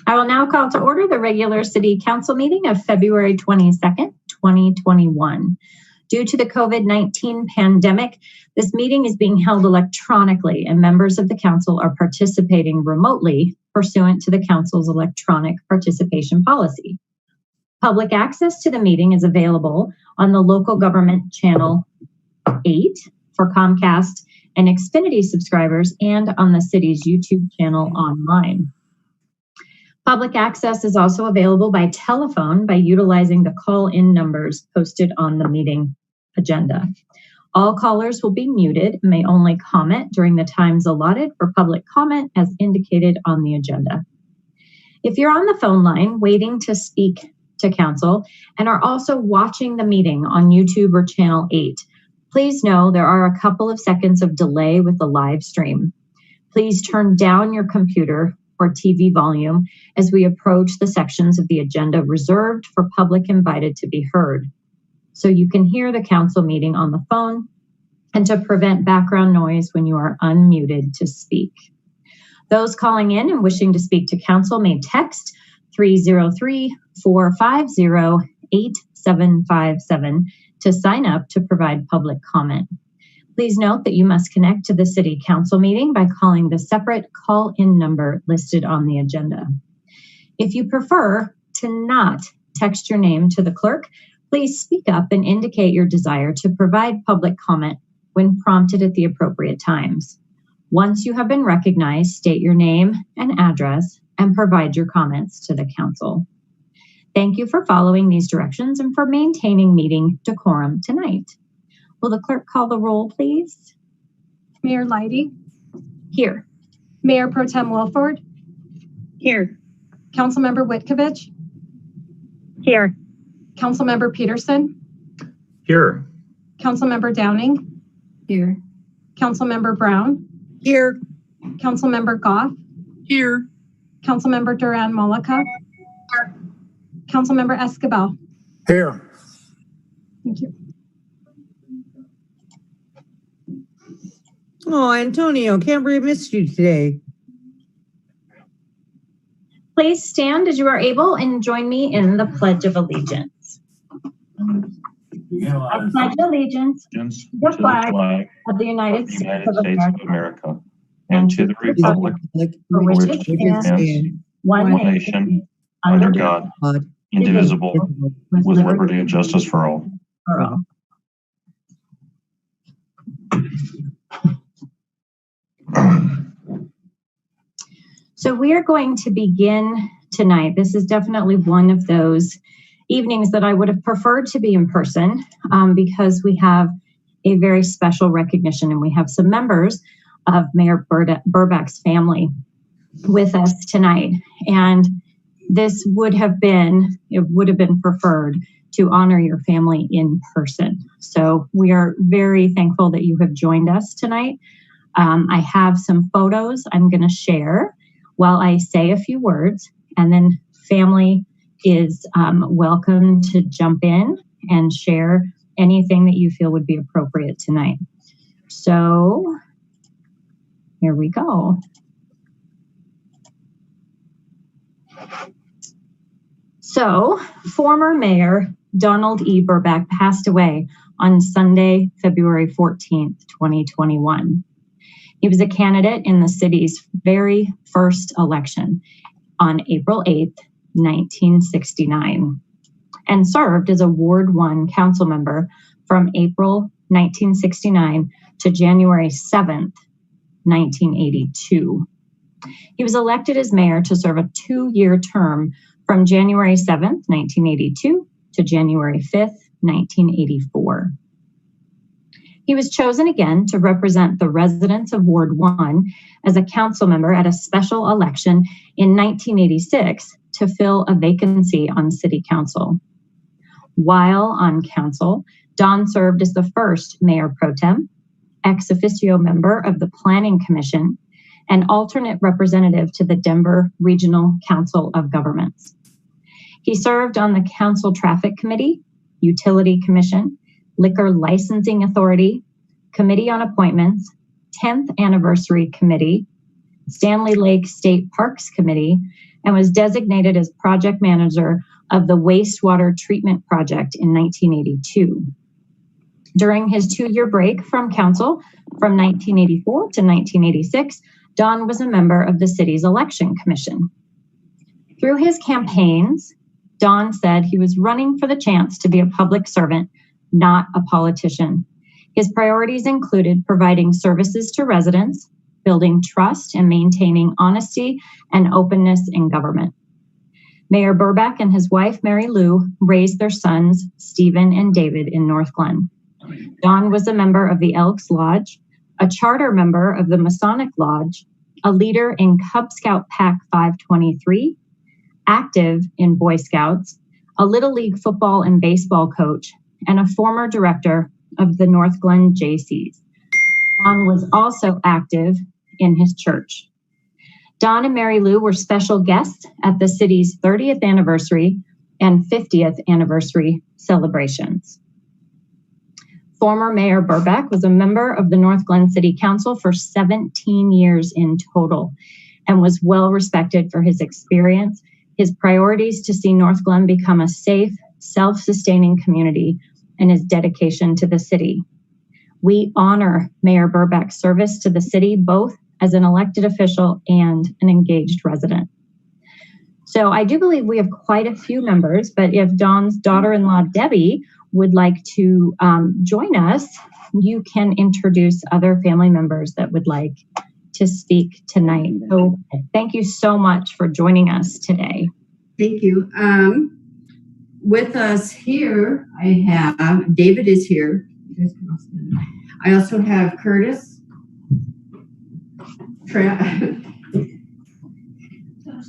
I will now call to order the regular City Council meeting of February 22nd, 2021. Due to the COVID-19 pandemic, this meeting is being held electronically and members of the council are participating remotely pursuant to the council's electronic participation policy. Public access to the meeting is available on the local government channel 8 for Comcast and Xfinity subscribers and on the city's YouTube channel online. Public access is also available by telephone by utilizing the call-in numbers posted on the meeting agenda. All callers will be muted and may only comment during the times allotted for public comment as indicated on the agenda. If you're on the phone line waiting to speak to council and are also watching the meeting on YouTube or channel 8, please know there are a couple of seconds of delay with the live stream. Please turn down your computer or TV volume as we approach the sections of the agenda reserved for public invited to be heard, so you can hear the council meeting on the phone and to prevent background noise when you are unmuted to speak. Those calling in and wishing to speak to council may text 303-450-8757 to sign up to provide public comment. Please note that you must connect to the City Council meeting by calling the separate call-in number listed on the agenda. If you prefer to not text your name to the clerk, please speak up and indicate your desire to provide public comment when prompted at the appropriate times. Once you have been recognized, state your name and address and provide your comments to the council. Thank you for following these directions and for maintaining meeting decorum tonight. Will the clerk call the roll, please? Mayor Leidy? Here. Mayor Pro Tem Wilford? Here. Councilmember Witkovich? Here. Councilmember Peterson? Here. Councilmember Downing? Here. Councilmember Brown? Here. Councilmember Goff? Here. Councilmember Duran Malika? Here. Councilmember Escobar? Here. Thank you. Oh, Antonio, can't believe I missed you today. Please stand as you are able and join me in the Pledge of Allegiance. I pledge allegiance to the flag of the United States of America and to the republic for which it stands, one nation, under God, indivisible, with liberty and justice for all. So we are going to begin tonight. This is definitely one of those evenings that I would have preferred to be in person because we have a very special recognition and we have some members of Mayor Burbeck's family with us tonight. And this would have been preferred to honor your family in person. So we are very thankful that you have joined us tonight. I have some photos I'm going to share while I say a few words, and then family is welcome to jump in and share anything that you feel would be appropriate tonight. So here we go. So former Mayor Donald E. Burbeck passed away on Sunday, February 14th, 2021. He was a candidate in the city's very first election on April 8th, 1969, and served as a Ward 1 council member from April 1969 to January 7th, 1982. He was elected as mayor to serve a 2-year term from January 7th, 1982 to January 5th, 1984. He was chosen again to represent the residents of Ward 1 as a council member at a special election in 1986 to fill a vacancy on city council. While on council, Don served as the first mayor pro tem, ex officio member of the Planning Commission, and alternate representative to the Denver Regional Council of Governments. He served on the Council Traffic Committee, Utility Commission, Liquor Licensing Authority, Committee on Appointments, 10th Anniversary Committee, Stanley Lake State Parks Committee, and was designated as project manager of the wastewater treatment project in 1982. During his 2-year break from council from 1984 to 1986, Don was a member of the city's election commission. Through his campaigns, Don said he was running for the chance to be a public servant, not a politician. His priorities included providing services to residents, building trust, and maintaining honesty and openness in government. Mayor Burback and his wife, Mary Lou, raised their sons, Stephen and David, in Northglenn. Don was a member of the Elks Lodge, a charter member of the Masonic Lodge, a leader in Cub Scout Pack 523, active in Boy Scouts, a Little League football and baseball coach, and a former director of the Northglenn JCs. Don was also active in his church. Don and Mary Lou were special guests at the city's 30th anniversary and 50th anniversary celebrations. Former Mayor Burback was a member of the Northglenn City Council for 17 years in total and was well respected for his experience, his priorities to see Northglenn become a safe, self-sustaining community, and his dedication to the city. We honor Mayor Burback's service to the city, both as an elected official and an engaged resident. So I do believe we have quite a few members, but if Don's daughter-in-law, Debbie, would like to join us, you can introduce other family members that would like to speak tonight. So thank you so much for joining us today. Thank you. With us here, I have, David is here. I also have Curtis,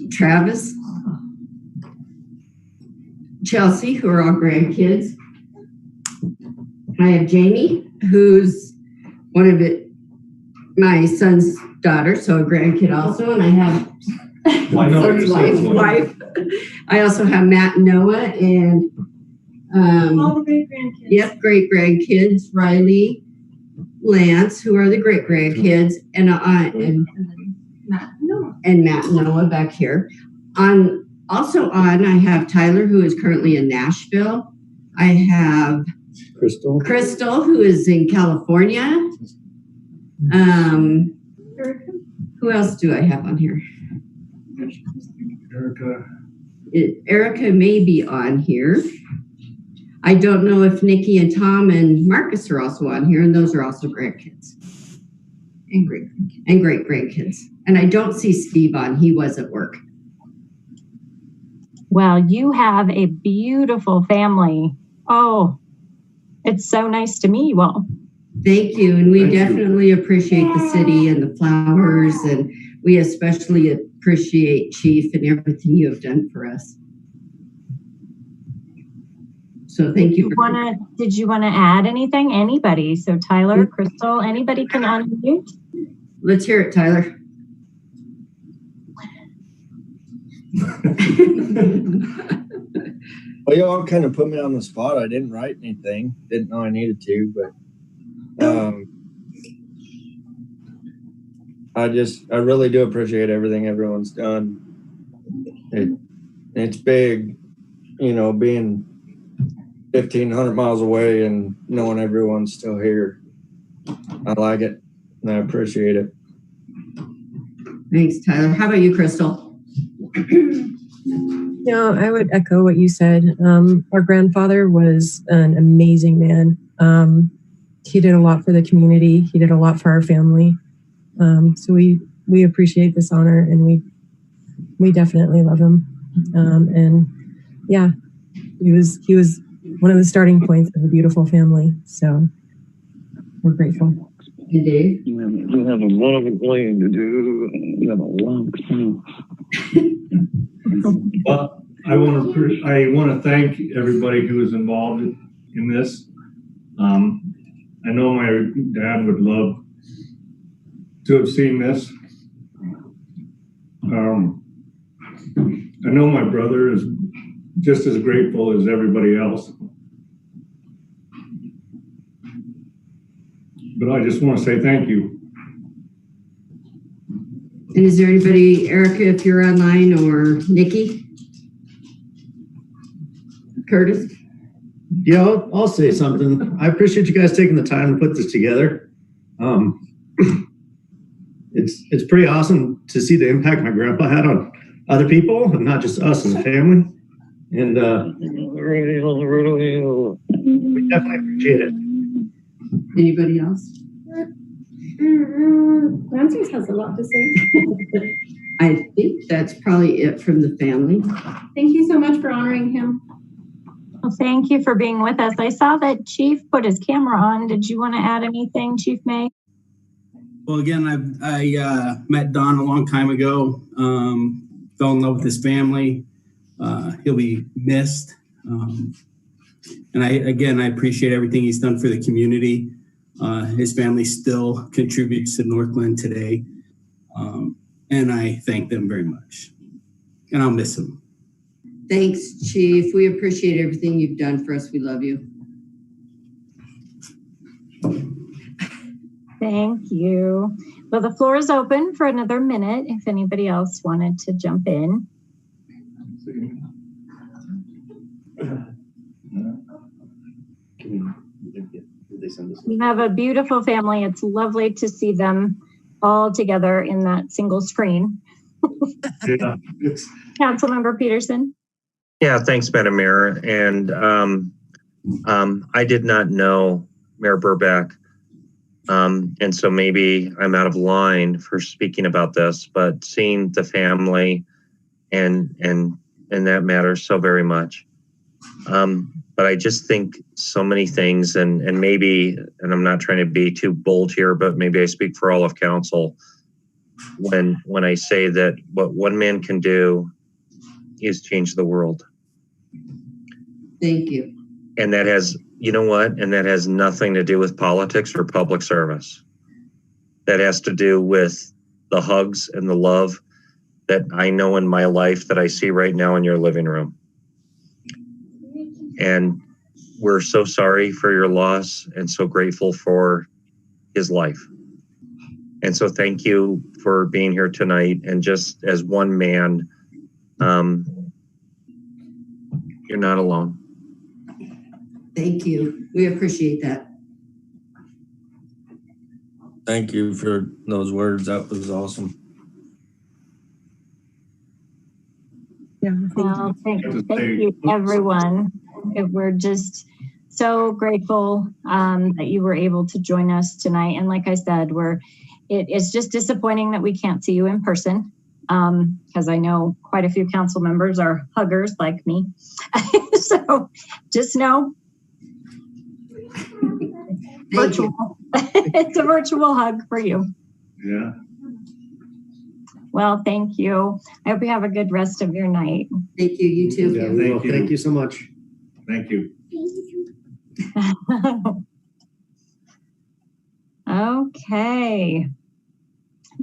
Travis, Chelsea, who are all grandkids. I have Jamie, who's one of my son's daughter, so a grandkid also, and I have wife. I also have Matt and Noah and all the great grandkids. Yep, great grandkids. Riley, Lance, who are the great grandkids, and Matt and Noah back here. I have Tyler, who is currently in Nashville. I have Crystal, who is in California. Who else do I have on here? Erica may be on here. I don't know if Nikki and Tom and Marcus are also on here, and those are also grandkids. And great grandkids. And I don't see Steve on. He was at work. Well, you have a beautiful family. Oh, it's so nice to meet you all. Thank you. And we definitely appreciate the city and the flowers. And we especially appreciate Chief and everything you have done for us. So thank you. Did you want to add anything? Anybody? So Tyler, Crystal, anybody can unmute? Let's hear it, Tyler. Well, y'all kind of put me on the spot. I didn't write anything. Didn't know I needed to, but I really do appreciate everything everyone's done. It's big, being 1,500 miles away and knowing everyone's still here. I like it and I appreciate it. Thanks, Tyler. How about you, Crystal? No, I would echo what you said. Our grandfather was an amazing man. He did a lot for the community. He did a lot for our family. So we appreciate this honor, and we definitely love him. And yeah, he was one of the starting points of a beautiful family. So we're grateful. And Dave? You have a lot of playing to do. You have a long time. Well, I want to thank everybody who was involved in this. I know my dad would love to have seen this. I know my brother is just as grateful as everybody else. But I just want to say thank you. And is there anybody, Erica, if you're online, or Nikki? Curtis? Yeah, I'll say something. I appreciate you guys taking the time to put this together. It's pretty awesome to see the impact my grandpa had on other people and not just us as a family. And we definitely appreciate it. Anybody else? Lancers has a lot to say. I think that's probably it from the family. Thank you so much for honoring him. Well, thank you for being with us. I saw that Chief put his camera on. Did you want to add anything, Chief May? Well, again, I met Don a long time ago, fell in love with his family. He'll be missed. And I appreciate everything he's done for the community. His family still contributes to Northglenn today. And I thank them very much. And I'll miss him. Thanks, Chief. We appreciate everything you've done for us. We love you. Thank you. Well, the floor is open for another minute if anybody else wanted to jump in. We have a beautiful family. It's lovely to see them all together in that single screen. Yeah. Councilmember Peterson. Yeah, thanks, Madam Mayor. And I did not know Mayor Burback. And so maybe I'm out of line for speaking about this, but seeing the family and that matters so very much. But I just think so many things, and maybe, and I'm not trying to be too bold here, but maybe I speak for all of council when I say that what one man can do is change the world. Thank you. And that has, you know what? And that has nothing to do with politics or public service. That has to do with the hugs and the love that I know in my life that I see right now in your living room. And we're so sorry for your loss and so grateful for his life. And so thank you for being here tonight. And just as one man, you're not alone. Thank you. We appreciate that. Thank you for those words. That was awesome. Yeah, Well, thank you, everyone. We're just so grateful that you were able to join us tonight. And like I said, it's just disappointing that we can't see you in person, because I know quite a few council members are huggers like me. So just know virtual. It's a virtual hug for you. Yeah. Well, thank you. I hope you have a good rest of your night. Thank you. You too. Yeah, thank you so much. Thank you. Okay.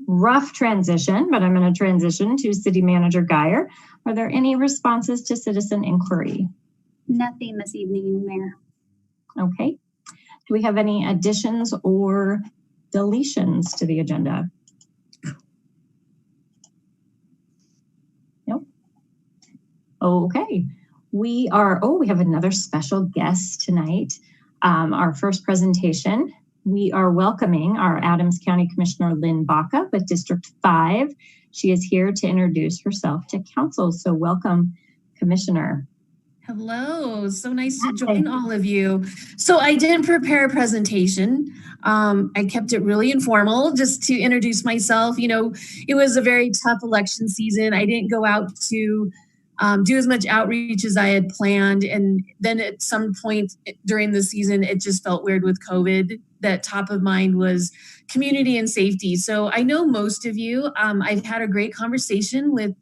Rough transition, but I'm going to transition to City Manager Geyer. Are there any responses to citizen inquiry? Nothing this evening, Mayor. Okay. Do we have any additions or deletions to the agenda? Nope. Okay. We have another special guest tonight. Our first presentation, we are welcoming our Adams County Commissioner Lynn Baca with District 5. She is here to introduce herself to council. So welcome, Commissioner. Hello, so nice to join all of you. So I didn't prepare a presentation. I kept it really informal just to introduce myself. You know, it was a very tough election season. I didn't go out to do as much outreach as I had planned. And then at some point during the season, it just felt weird with COVID. That top of mind was community and safety. So I know most of you, I've had a great conversation with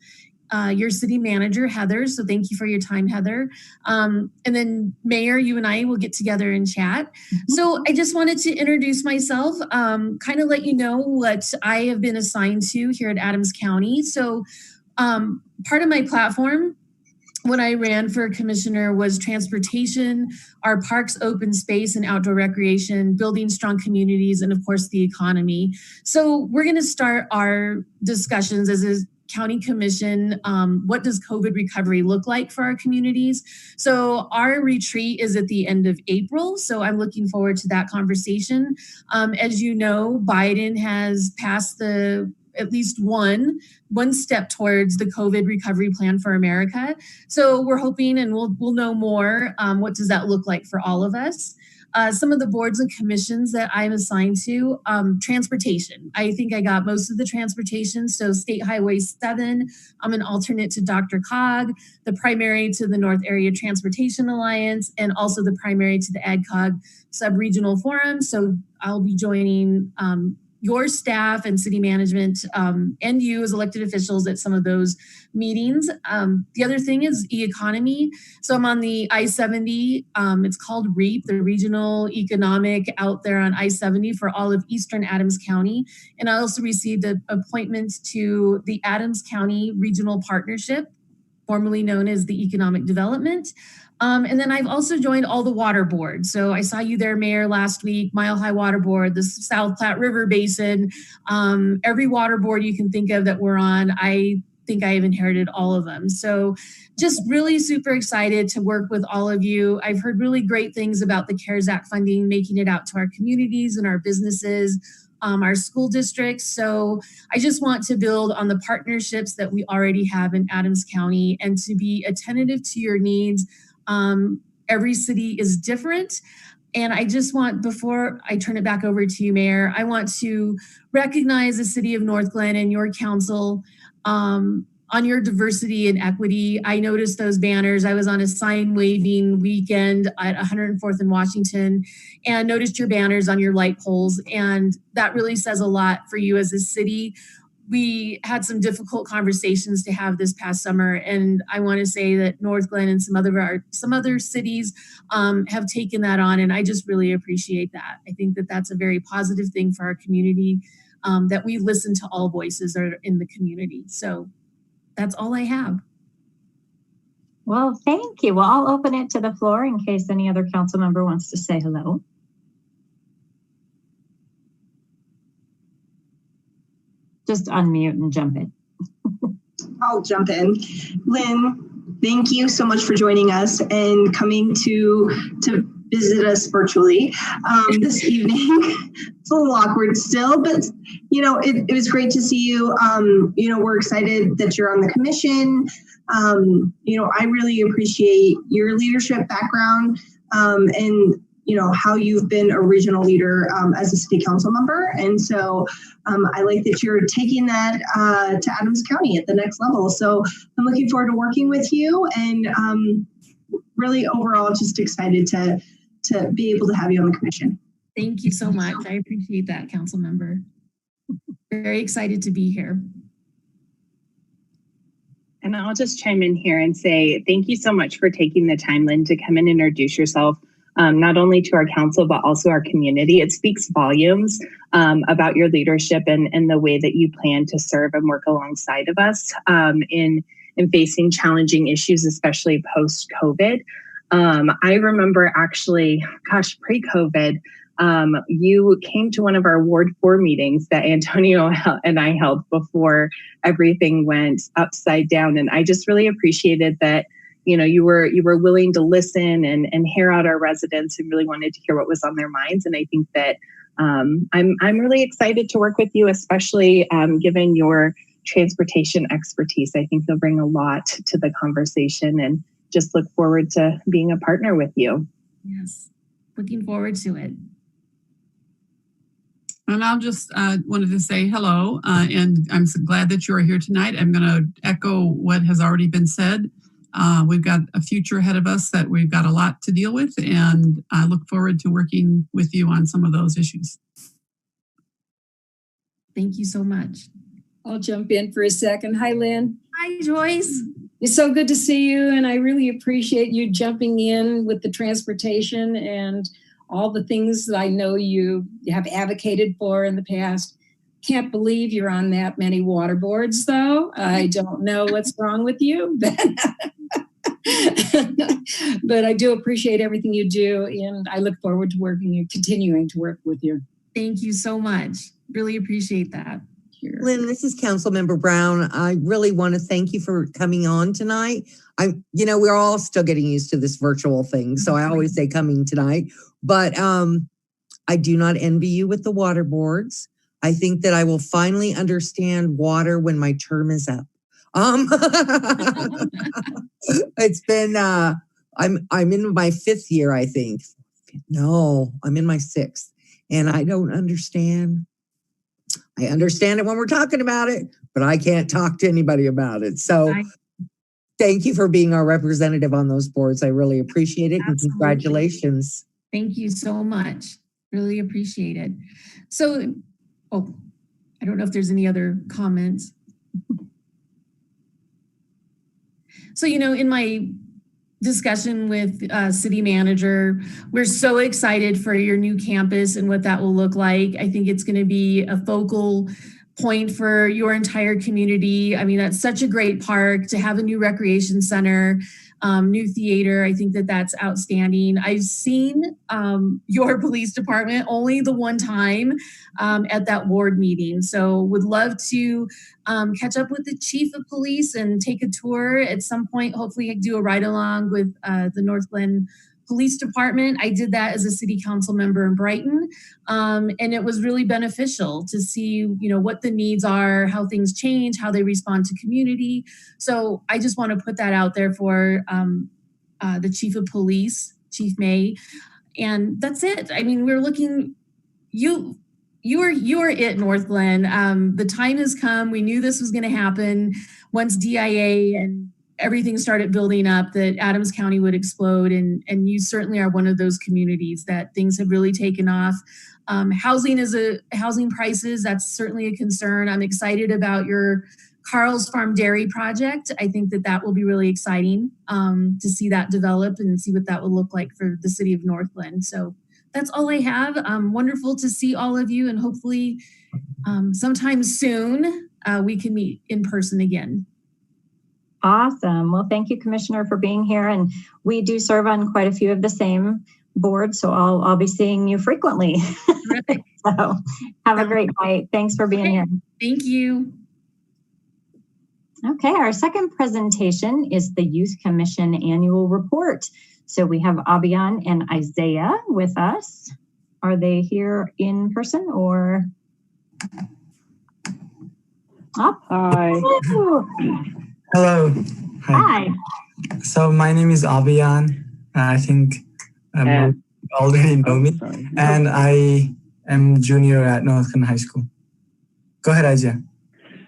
your city manager, Heather. So thank you for your time, Heather. And then Mayor, you and I will get together and chat. So I just wanted to introduce myself, kind of let you know what I have been assigned to here at Adams County. So part of my platform when I ran for commissioner was transportation, our parks, open space and outdoor recreation, building strong communities, and of course the economy. So we're going to start our discussions as a county commission. What does COVID recovery look like for our communities? So our retreat is at the end of April. So I'm looking forward to that conversation. As you know, Biden has passed at least one step towards the COVID recovery plan for America. So we're hoping, and we'll know more, what does that look like for all of us. Some of the boards and commissions that I'm assigned to, transportation. I think I got most of the transportation. So State Highway 7, I'm an alternate to Dr. Cog, the primary to the North Area Transportation Alliance, and also the primary to the AgCog Sub-Regional Forum. So I'll be joining your staff and city management and you as elected officials at some of those meetings. The other thing is e-economy. So I'm on the I-70. It's called REAP, the Regional Economic out there on I-70 for all of Eastern Adams County. And I also received an appointment to the Adams County Regional Partnership, formerly known as the Economic Development. And then I've also joined all the water boards. So I saw you there, Mayor, last week, Mile High Water Board, the South Platte River Basin, every water board you can think of that we're on. I think I have inherited all of them. So just really super excited to work with all of you. I've heard really great things about the CARES Act funding, making it out to our communities and our businesses, our school districts. So I just want to build on the partnerships that we already have in Adams County and to be attentive to your needs. Every city is different. And I just want, before I turn it back over to you, Mayor, I want to recognize the city of Northglenn and your council on your diversity and equity. I noticed those banners. I was on a sign waving weekend at 104th and Washington and noticed your banners on your light poles. And that really says a lot for you as a city. We had some difficult conversations to have this past summer, and I want to say that Northglenn and some other cities have taken that on, and I just really appreciate that. I think that that's a very positive thing for our community, that we listen to all voices that are in the community. So that's all I have. Well, thank you. Well, I'll open it to the floor in case any other council member wants to say hello. Just unmute and jump in. I'll jump in. Lynn, thank you so much for joining us and coming to visit us virtually this evening. It's a little awkward still, but it was great to see you. We're excited that you're on the commission. I really appreciate your leadership background and how you've been a regional leader as a city council member. And so I like that you're taking that to Adams County at the next level. So I'm looking forward to working with you and really overall just excited to be able to have you on the commission. Thank you so much. I appreciate that, council member. Very excited to be here. And I'll just chime in here and say thank you so much for taking the time, Lynn, to come and introduce yourself. Not only to our council, but also our community. It speaks volumes about your leadership and the way that you plan to serve and work alongside of us in facing challenging issues, especially post-COVID. I remember actually, pre-COVID, you came to one of our Ward 4 meetings that Antonio and I held before everything went upside down. And I just really appreciated that you were willing to listen and hear out our residents and really wanted to hear what was on their minds. And I think that I'm really excited to work with you, especially given your transportation expertise. I think you'll bring a lot to the conversation and just look forward to being a partner with you. Yes, looking forward to it. And I'll just wanted to say hello, and I'm so glad that you are here tonight. I'm going to echo what has already been said. We've got a future ahead of us that we've got a lot to deal with, and I look forward to working with you on some of those issues. Thank you so much. I'll jump in for a second. Hi, Lynn. Hi, Joyce. It's so good to see you, and I really appreciate you jumping in with the transportation and all the things that I know you have advocated for in the past. Can't believe you're on that many water boards, though. I don't know what's wrong with you. But I do appreciate everything you do, and I look forward to continuing to work with you. Thank you so much. Really appreciate that. Lynn, this is Councilmember Brown. I really want to thank you for coming on tonight. We're all still getting used to this virtual thing, so I always say coming tonight. But I do not envy you with the water boards. I think that I will finally understand water when my term is up. It's been I'm in my 5th year, I think. No, I'm in my 6th, and I don't understand. I understand it when we're talking about it, but I can't talk to anybody about it. So thank you for being our representative on those boards. I really appreciate it. Absolutely. And congratulations. Thank you so much. Really appreciate it. So, I don't know if there's any other comments. So, in my discussion with city manager, we're so excited for your new campus and what that will look like. I think it's going to be a focal point for your entire community. I mean, that's such a great park to have a new recreation center, new theater. I think that that's outstanding. I've seen your police department only the one time at that ward meeting. So would love to catch up with the chief of police and take a tour at some point. Hopefully do a ride along with the Northglenn Police Department. I did that as a city council member in Brighton. And it was really beneficial to see, what the needs are, how things change, how they respond to community. So I just want to put that out there for the chief of police, Chief May. And that's it. I mean, we're looking, you are it, Northglenn. The time has come. We knew this was going to happen once DIA and everything started building up, that Adams County would explode. And you certainly are one of those communities that things have really taken off. Housing prices, that's certainly a concern. I'm excited about your Carl's Farm Dairy project. I think that will be really exciting to see that develop and see what that will look like for the city of Northglenn. So that's all I have. Wonderful to see all of you, and hopefully sometime soon we can meet in person again. Awesome. Well, thank you, Commissioner, for being here. And we do serve on quite a few of the same boards, so I'll be seeing you frequently. So have a great night. Thanks for being here. Thank you. Okay, our second presentation is the Youth Commission Annual Report. So we have Abian and Isaiah with us. Are they here in person or? Oh. Hi. Oh. Hello. Hi. So my name is Abian. I think you already know me. And I am junior at Northglenn High School. Go ahead, Isaiah.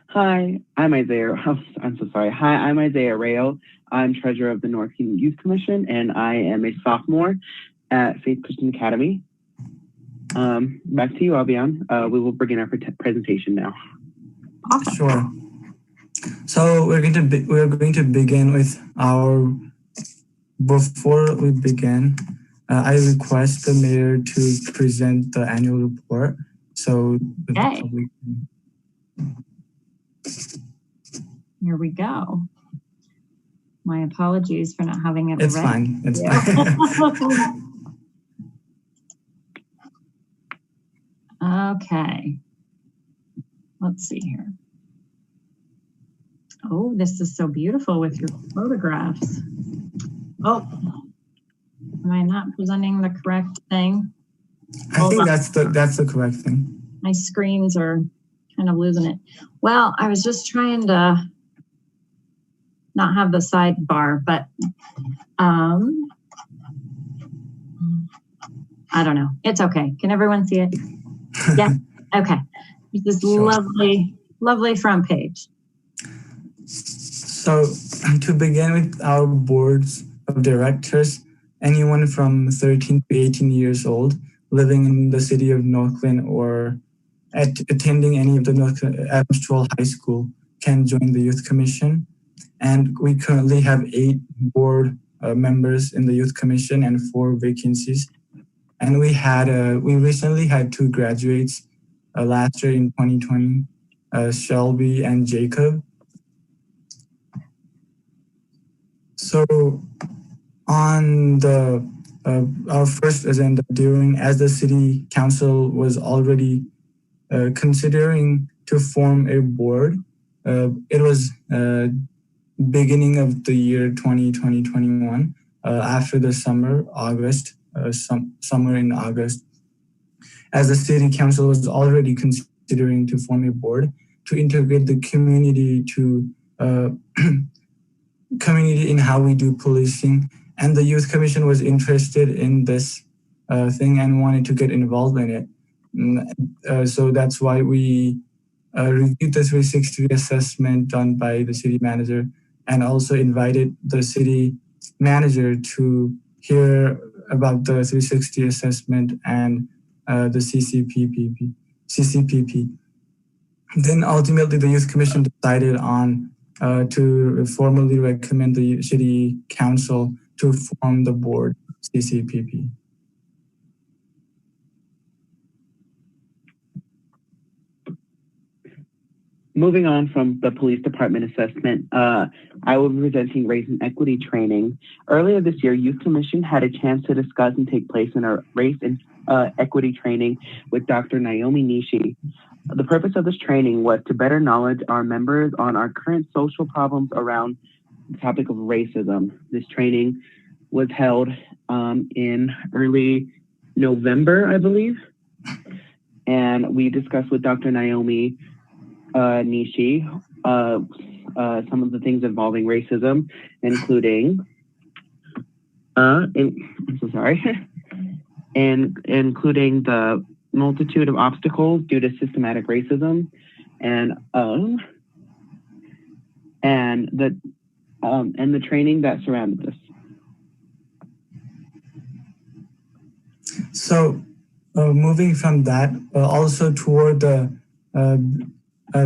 Hi, I'm Isaiah. I'm so sorry. Hi, I'm Isaiah Rayo. I'm treasurer of the Northglenn Youth Commission, and I am a sophomore at Faith Christian Academy. Back to you, Abian. We will begin our presentation now. Sure. So we're going to begin with our. Before we begin, I request the mayor to present the annual report. So the public can. Here we go. My apologies for not having it It's ready. fine. It's fine. Okay. Let's see here. Oh, this is so beautiful with your photographs. Oh, am I not presenting the correct thing? I think that's the correct thing. My screens are kind of losing it. Well, I was just trying to not have the sidebar, but I don't know. It's okay. Can everyone see it? Yeah. Okay. This lovely, lovely front page. So to begin with our boards of directors, anyone from 13 to 18 years old living in the city of Northglenn or attending any of the Adams High School can join the Youth Commission. And we currently have 8 board members in the Youth Commission and 4 vacancies. And we recently had 2 graduates last year in 2020, Shelby and Jacob. So on the our first agenda as the city council was already considering to form a board. It was beginning of the year 2021, after the summer, August, summer in August, as the city council was already considering to form a board to integrate the community to community in how we do policing. And the youth commission was interested in this thing and wanted to get involved in it. So that's why we reviewed the 360 assessment done by the city manager and also invited the city manager to hear about the 360 assessment and the CCPP. Then ultimately the youth commission decided on to formally recommend the city council to form the board, CCPP. Moving on from the police department assessment, I will be presenting race and equity training. Earlier this year, Youth Commission had a chance to discuss and take place in a race and equity training with Dr. Naomi Nishi. The purpose of this training was to better knowledge our members on our current social problems around the topic of racism. This training was held in early November, I believe. And we discussed with Dr. Naomi Nishi some of the things involving racism, including including the multitude of obstacles due to systematic racism, and the training that surrounded this. So moving from that, also toward the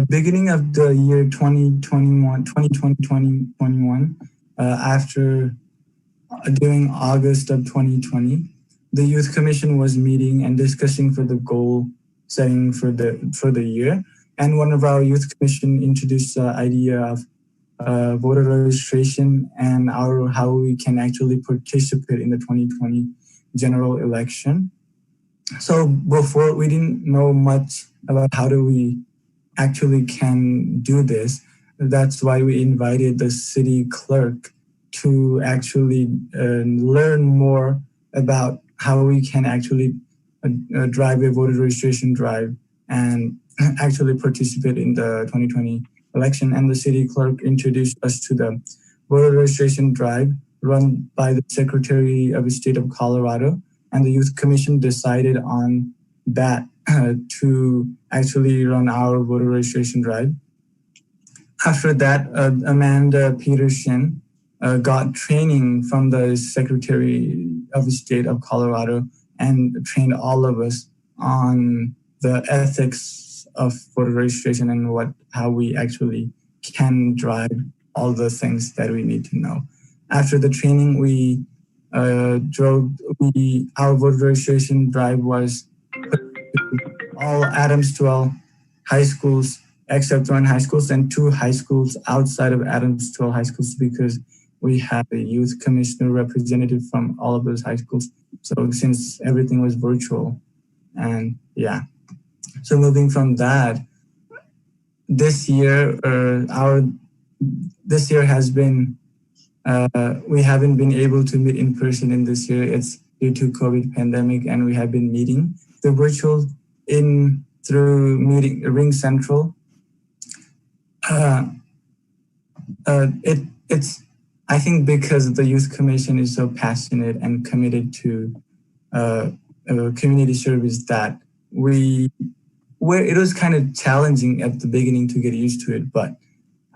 beginning of the year 2021, after during August of 2020, the Youth Commission was meeting and discussing for the goal setting for the year. And one of our Youth Commission introduced the idea of voter registration and how we can actually participate in the 2020 general election. So before, we didn't know much about how do we actually can do this. That's why we invited the city clerk to actually learn more about how we can actually drive a voter registration drive and actually participate in the 2020 election. And the city clerk introduced us to the voter registration drive run by the Secretary of the State of Colorado. And the Youth Commission decided on that to actually run our voter registration drive. After that, Amanda Peterson got training from the Secretary of the State of Colorado and trained all of us on the ethics of voter registration and how we actually can drive all the things that we need to know. After the training, we our voter registration drive was all Adams-Twell high schools, except one high schools, and 2 high schools outside of Adams-Twell high schools, because we have a youth commissioner representative from all of those high schools. So since everything was virtual, and yeah. So moving from that, this year has been, we haven't been able to meet in person in this year. It's due to COVID pandemic, and we have been meeting the virtual through meeting Ring Central. It's I think because the Youth Commission is so passionate and committed to community service that it was kind of challenging at the beginning to get used to it, but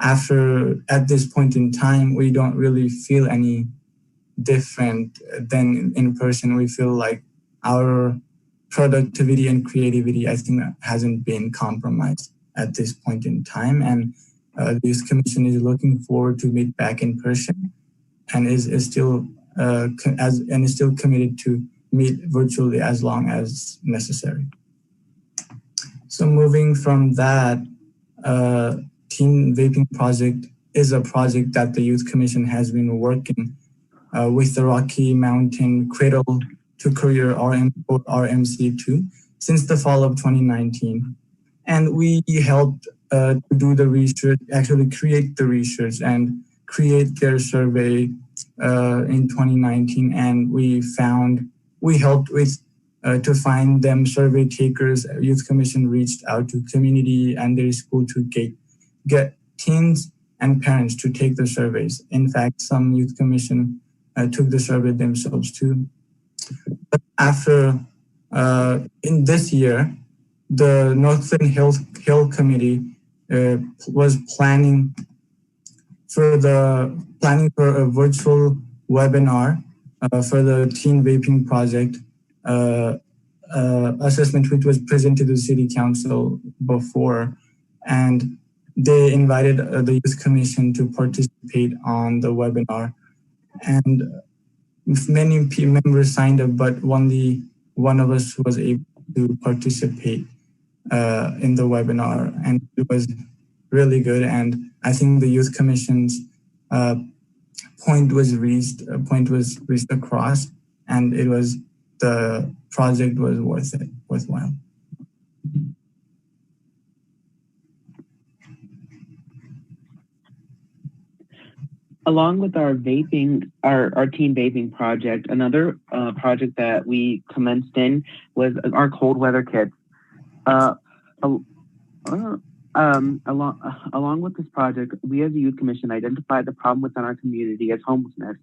at this point in time, we don't really feel any different than in person. We feel like our productivity and creativity, I think, hasn't been compromised at this point in time. And the Youth Commission is looking forward to meet back in person, and is still committed to meet virtually as long as necessary. So moving from that, Teen Vaping project is a project that the Youth Commission has been working with the Rocky Mountain Cradle to Career RMC2 since the fall of 2019. And we helped to do the research, actually create the research and create their survey in 2019. And we helped with to find them survey takers. Youth Commission reached out to community and their school to get teens and parents to take the surveys. In fact, some Youth Commission took the survey themselves too. But after, in this year, the Northglenn Hill Committee was planning for a virtual webinar for the Teen Vaping Project assessment, which was presented to the City Council before, and they invited the Youth Commission to participate on the webinar. And many members signed up, but only one of us was able to participate in the webinar, and it was really good. And I think the Youth Commission's point was reached across, and the project was worthwhile. Along with our teen vaping project, another project that we commenced in was our cold weather kits. Along with this project, we as a Youth Commission identified the problem within our community as homelessness.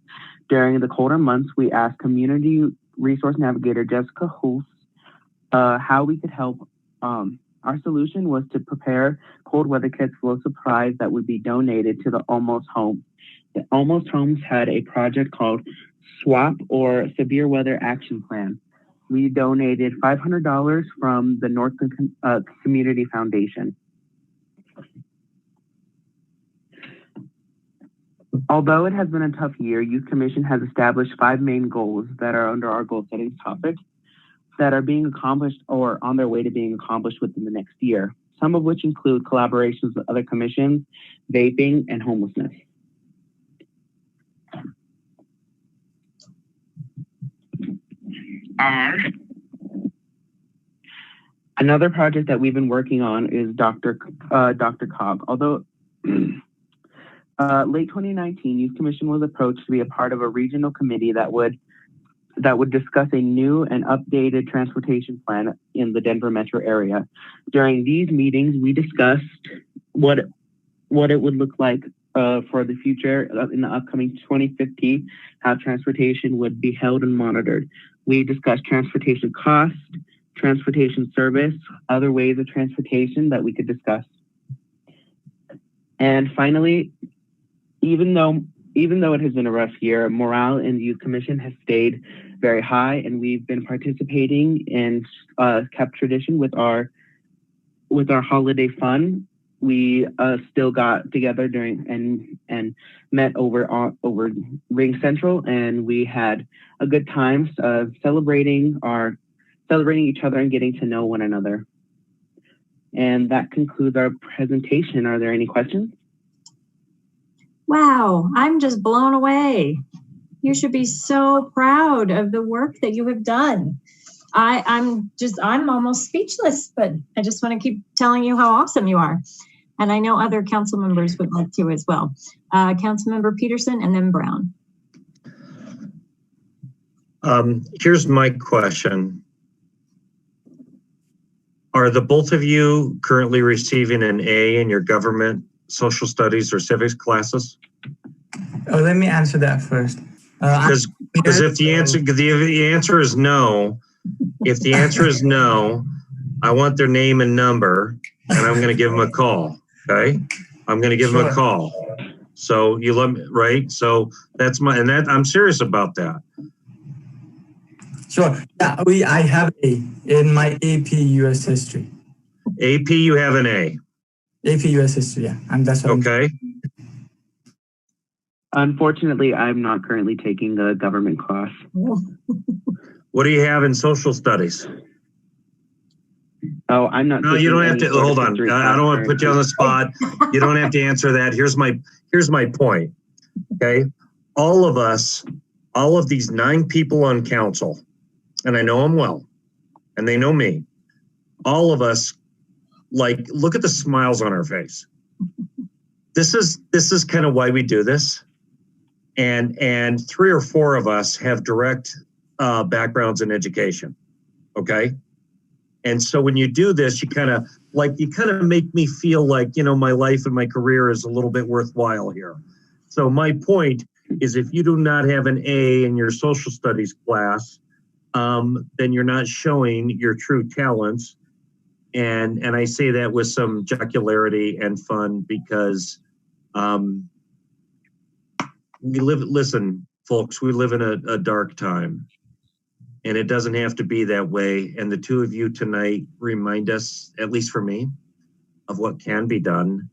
During the colder months, we asked Community Resource Navigator Jessica Hulse how we could help. Our solution was to prepare cold weather kits full of supplies that would be donated to the Almost Homes. The Almost Homes had a project called SWAP, or Severe Weather Action Plan. We donated $500 from the Northglenn Community Foundation. Although it has been a tough year, Youth Commission has established 5 main goals that are under our goal settings topic that are being accomplished or on their way to being accomplished within the next year, some of which include collaborations with other commissions, vaping, and homelessness. Another project that we've been working on is Dr. Cog. Although late 2019, Youth Commission was approached to be a part of a regional committee that would discuss a new and updated transportation plan in the Denver metro area. During these meetings, we discussed what it would look like for the future in the upcoming 2050, how transportation would be held and monitored. We discussed transportation cost, transportation service, other ways of transportation that we could discuss. And finally, even though it has been a rough year, morale in the Youth Commission has stayed very high, and we've been participating in kept tradition with our holiday fun. We still got together and met over Ring Central, and we had a good time celebrating each other and getting to know one another. And that concludes our presentation. Are there any questions? Wow, I'm just blown away. You should be so proud of the work that you have done. I'm almost speechless, but I just want to keep telling you how awesome you are. And I know other council members would like to as well. Councilmember Peterson and then Brown. Here's my question. Are the both of you currently receiving an A in your government, social studies, or civics classes? Oh, let me answer that first. Because if the answer is no, I want their name and number, and I'm going to give them a call. Okay, I'm going to give them a call. So you let me, right? So that's I'm serious about that. Sure. Yeah, I have A in my AP US History. AP, you have an A. AP US History, yeah. And that's what okay. Unfortunately, I'm not currently taking a government class. What do you have in social studies? Oh, I'm not. No, you don't have to. Hold on. I don't want to put you on the spot. You don't have to answer that. Here's my point. Okay, all of us all of these 9 people on council, and I know them well, and they know me, all of us, like, look at the smiles on our face. This is kind of why we do this. And 3 or 4 of us have direct backgrounds in education. Okay. And so when you do this, you kind of make me feel like, you know, my life and my career is a little bit worthwhile here. So my point is, if you do not have an A in your social studies class, then you're not showing your true talents. And I say that with some jocularity and fun, because listen, folks, we live in a dark time, and it doesn't have to be that way. And the 2 of you tonight remind us, at least for me, of what can be done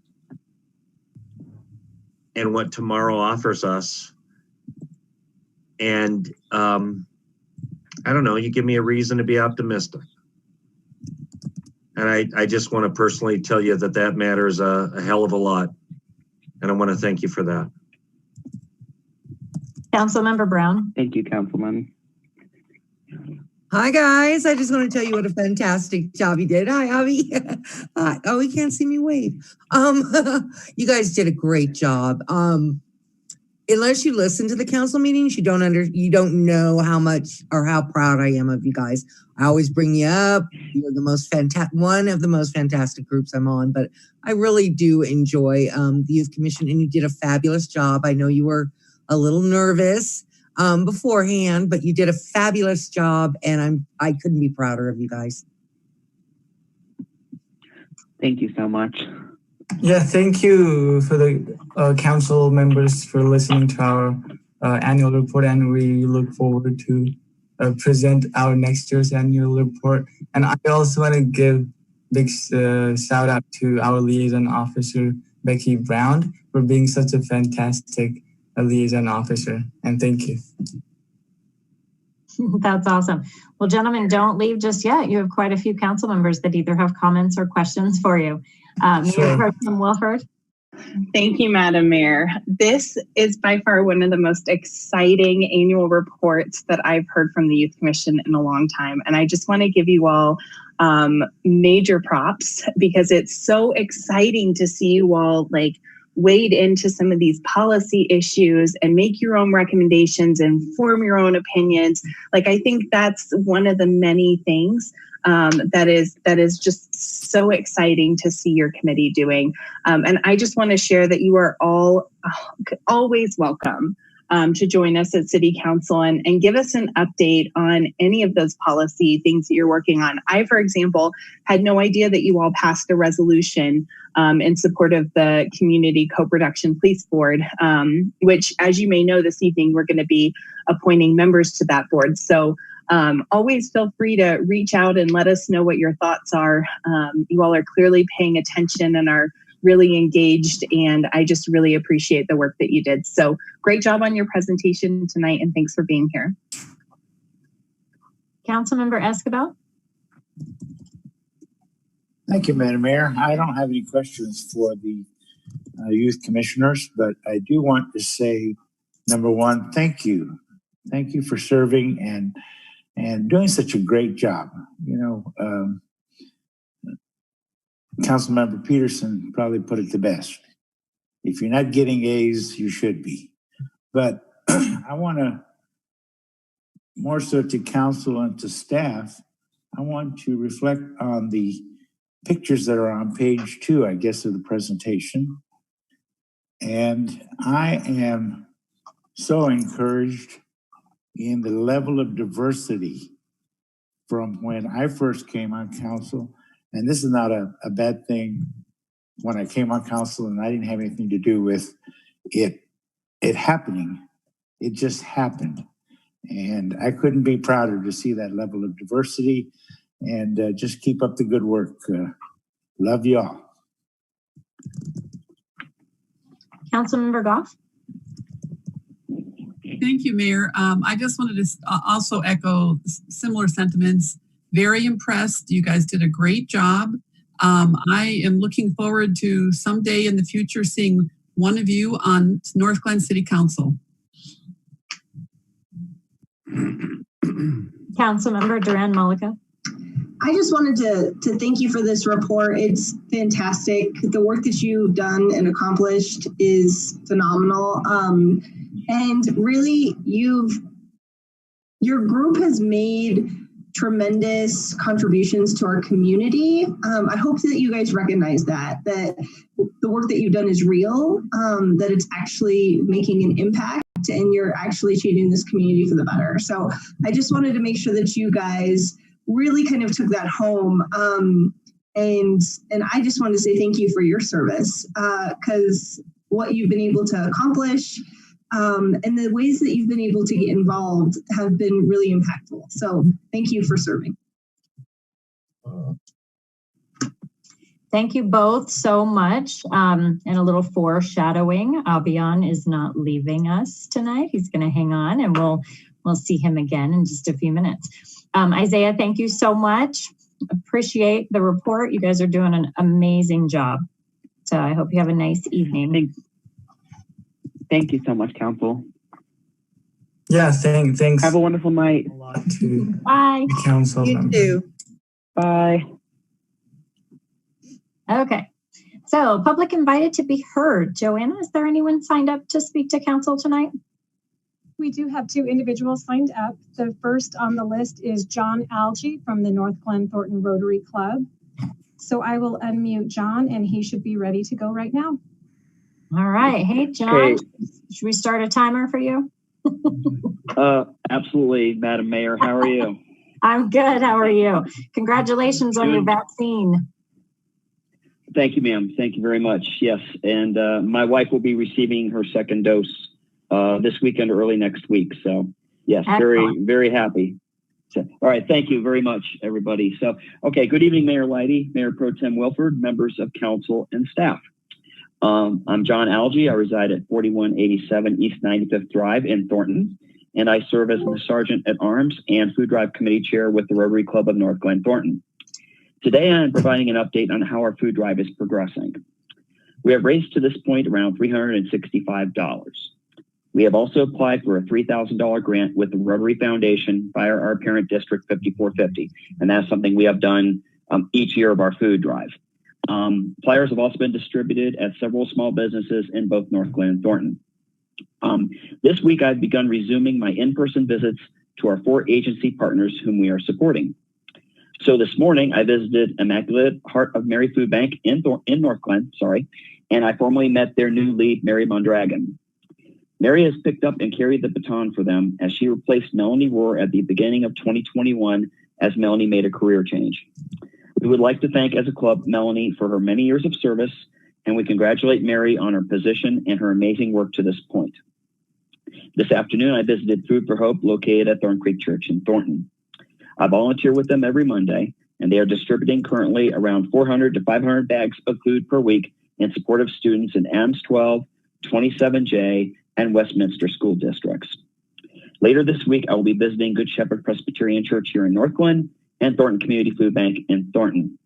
and what tomorrow offers us. And I don't know, you give me a reason to be optimistic. And I just want to personally tell you that matters a hell of a lot. And I want to thank you for that. Councilmember Brown. Thank you, Councilman. Hi, guys. I just want to tell you what a fantastic job you did. Hi, Avi. Oh, he can't see me wave. You guys did a great job. Unless you listen to the council meetings, you don't know how much or how proud I am of you guys. I always bring you up. You're one of the most fantastic groups I'm on, but I really do enjoy the Youth Commission, and you did a fabulous job. I know you were a little nervous beforehand, but you did a fabulous job, and I couldn't be prouder of you guys. Thank you so much. Yeah, thank you for the council members for listening to our annual report, and we look forward to present our next year's annual report. And I also want to give big shout out to our liaison officer, Becky Brown, for being such a fantastic liaison officer. And thank you. That's awesome. Well, gentlemen, don't leave just yet. You have quite a few council members that either have comments or questions for you. Sure. Mayor Wilford. Thank you, Madam Mayor. This is by far one of the most exciting annual reports that I've heard from the Youth Commission in a long time. And I just want to give you all major props, because it's so exciting to see you all wade into some of these policy issues and make your own recommendations and form your own opinions. I think that's one of the many things that is just so exciting to see your committee doing. And I just want to share that you are all always welcome to join us at City Council and give us an update on any of those policy things that you're working on. I, for example, had no idea that you all passed a resolution in support of the Community Co-Production Police Board, which, as you may know, this evening we're going to be appointing members to that board. So always feel free to reach out and let us know what your thoughts are. You all are clearly paying attention and are really engaged, and I just really appreciate the work that you did. So great job on your presentation tonight, and thanks for being here. Councilmember Escobar. Thank you, Madam Mayor. I don't have any questions for the youth commissioners, but I do want to say, number one, thank you. Thank you for serving and doing such a great job. Councilmember Peterson probably put it the best. If you're not getting A's, you should be. But I want to, more so to council and to staff, I want to reflect on the pictures that are on page 2, I guess, of the presentation. And I am so encouraged in the level of diversity from when I first came on council. And this is not a bad thing when I came on council, and I didn't have anything to do with it happening. It just happened. And I couldn't be prouder to see that level of diversity, and just keep up the good work. Love y'all. Councilmember Goff. Thank you, Mayor. I just wanted to also echo similar sentiments. Very impressed. You guys did a great job. I am looking forward to someday in the future seeing one of you on Northglenn City Council. Councilmember Duran Mullica. I just wanted to thank you for this report. It's fantastic. The work that you've done and accomplished is phenomenal. And really, your group has made tremendous contributions to our community. I hope that you guys recognize that the work that you've done is real, that it's actually making an impact, and you're actually changing this community for the better. So I just wanted to make sure that you guys really kind of took that home. And I just want to say thank you for your service, because what you've been able to accomplish and the ways that you've been able to get involved have been really impactful. So thank you for serving. Thank you both so much. And a little foreshadowing, Abian is not leaving us tonight. He's going to hang on, and we'll see him again in just a few minutes. Isaiah, thank you so much. Appreciate the report. You guys are doing an amazing job. So I hope you have a nice evening. Thank you so much, Council. Yeah, thanks. Have a wonderful night. Bye. The council members. too. Bye. Okay. So public invited to be heard. Joanna, is there anyone signed up to speak to council tonight? We do have 2 individuals signed up. The first on the list is John Algy from the Northglenn Thornton Rotary Club. So I will unmute John, and he should be ready to go right now. All right. Hey, John, Hey. Should we start a timer for you? Absolutely, Madam Mayor. How are you? I'm good. How are you? Congratulations on your Doing- vaccine. Thank you, ma'am. Thank you very much. Yes, and my wife will be receiving her second dose this weekend or early next week. So, yes, Excellent. very happy. So, all right, thank you very much, everybody. So, okay, good evening, Mayor Leidy, Mayor Pro Tem Wilford, members of council and staff. I'm John Algy. I reside at 4187 East 95th Drive in Thornton, and I serve as the Sergeant at Arms and Food Drive Committee Chair with the Rotary Club of Northglenn Thornton. Today, I'm providing an update on how our food drive is progressing. We have raised to this point around $365. We have also applied for a $3,000 grant with the Rotary Foundation via our parent district 5450, and that's something we have done each year of our food drive. Flyers have also been distributed at several small businesses in both Northglenn and Thornton. This week, I've begun resuming my in-person visits to our 4 agency partners whom we are supporting. So this morning, I visited Immaculate Heart of Mary Food Bank in Northglenn, and I formally met their new lead, Mary Mondragon. Mary has picked up and carried the baton for them as she replaced Melanie Rohr at the beginning of 2021 as Melanie made a career change. We would like to thank as a club Melanie for her many years of service, and we congratulate Mary on her position and her amazing work to this point. This afternoon, I visited Food for Hope located at Thorn Creek Church in Thornton. I volunteer with them every Monday, and they are distributing currently around 400 to 500 bags of food per week in support of students in Adams 12, 27J, and Westminster school districts. Later this week, I will be visiting Good Shepherd Presbyterian Church here in Northglenn and Thornton Community Food Bank in Thornton.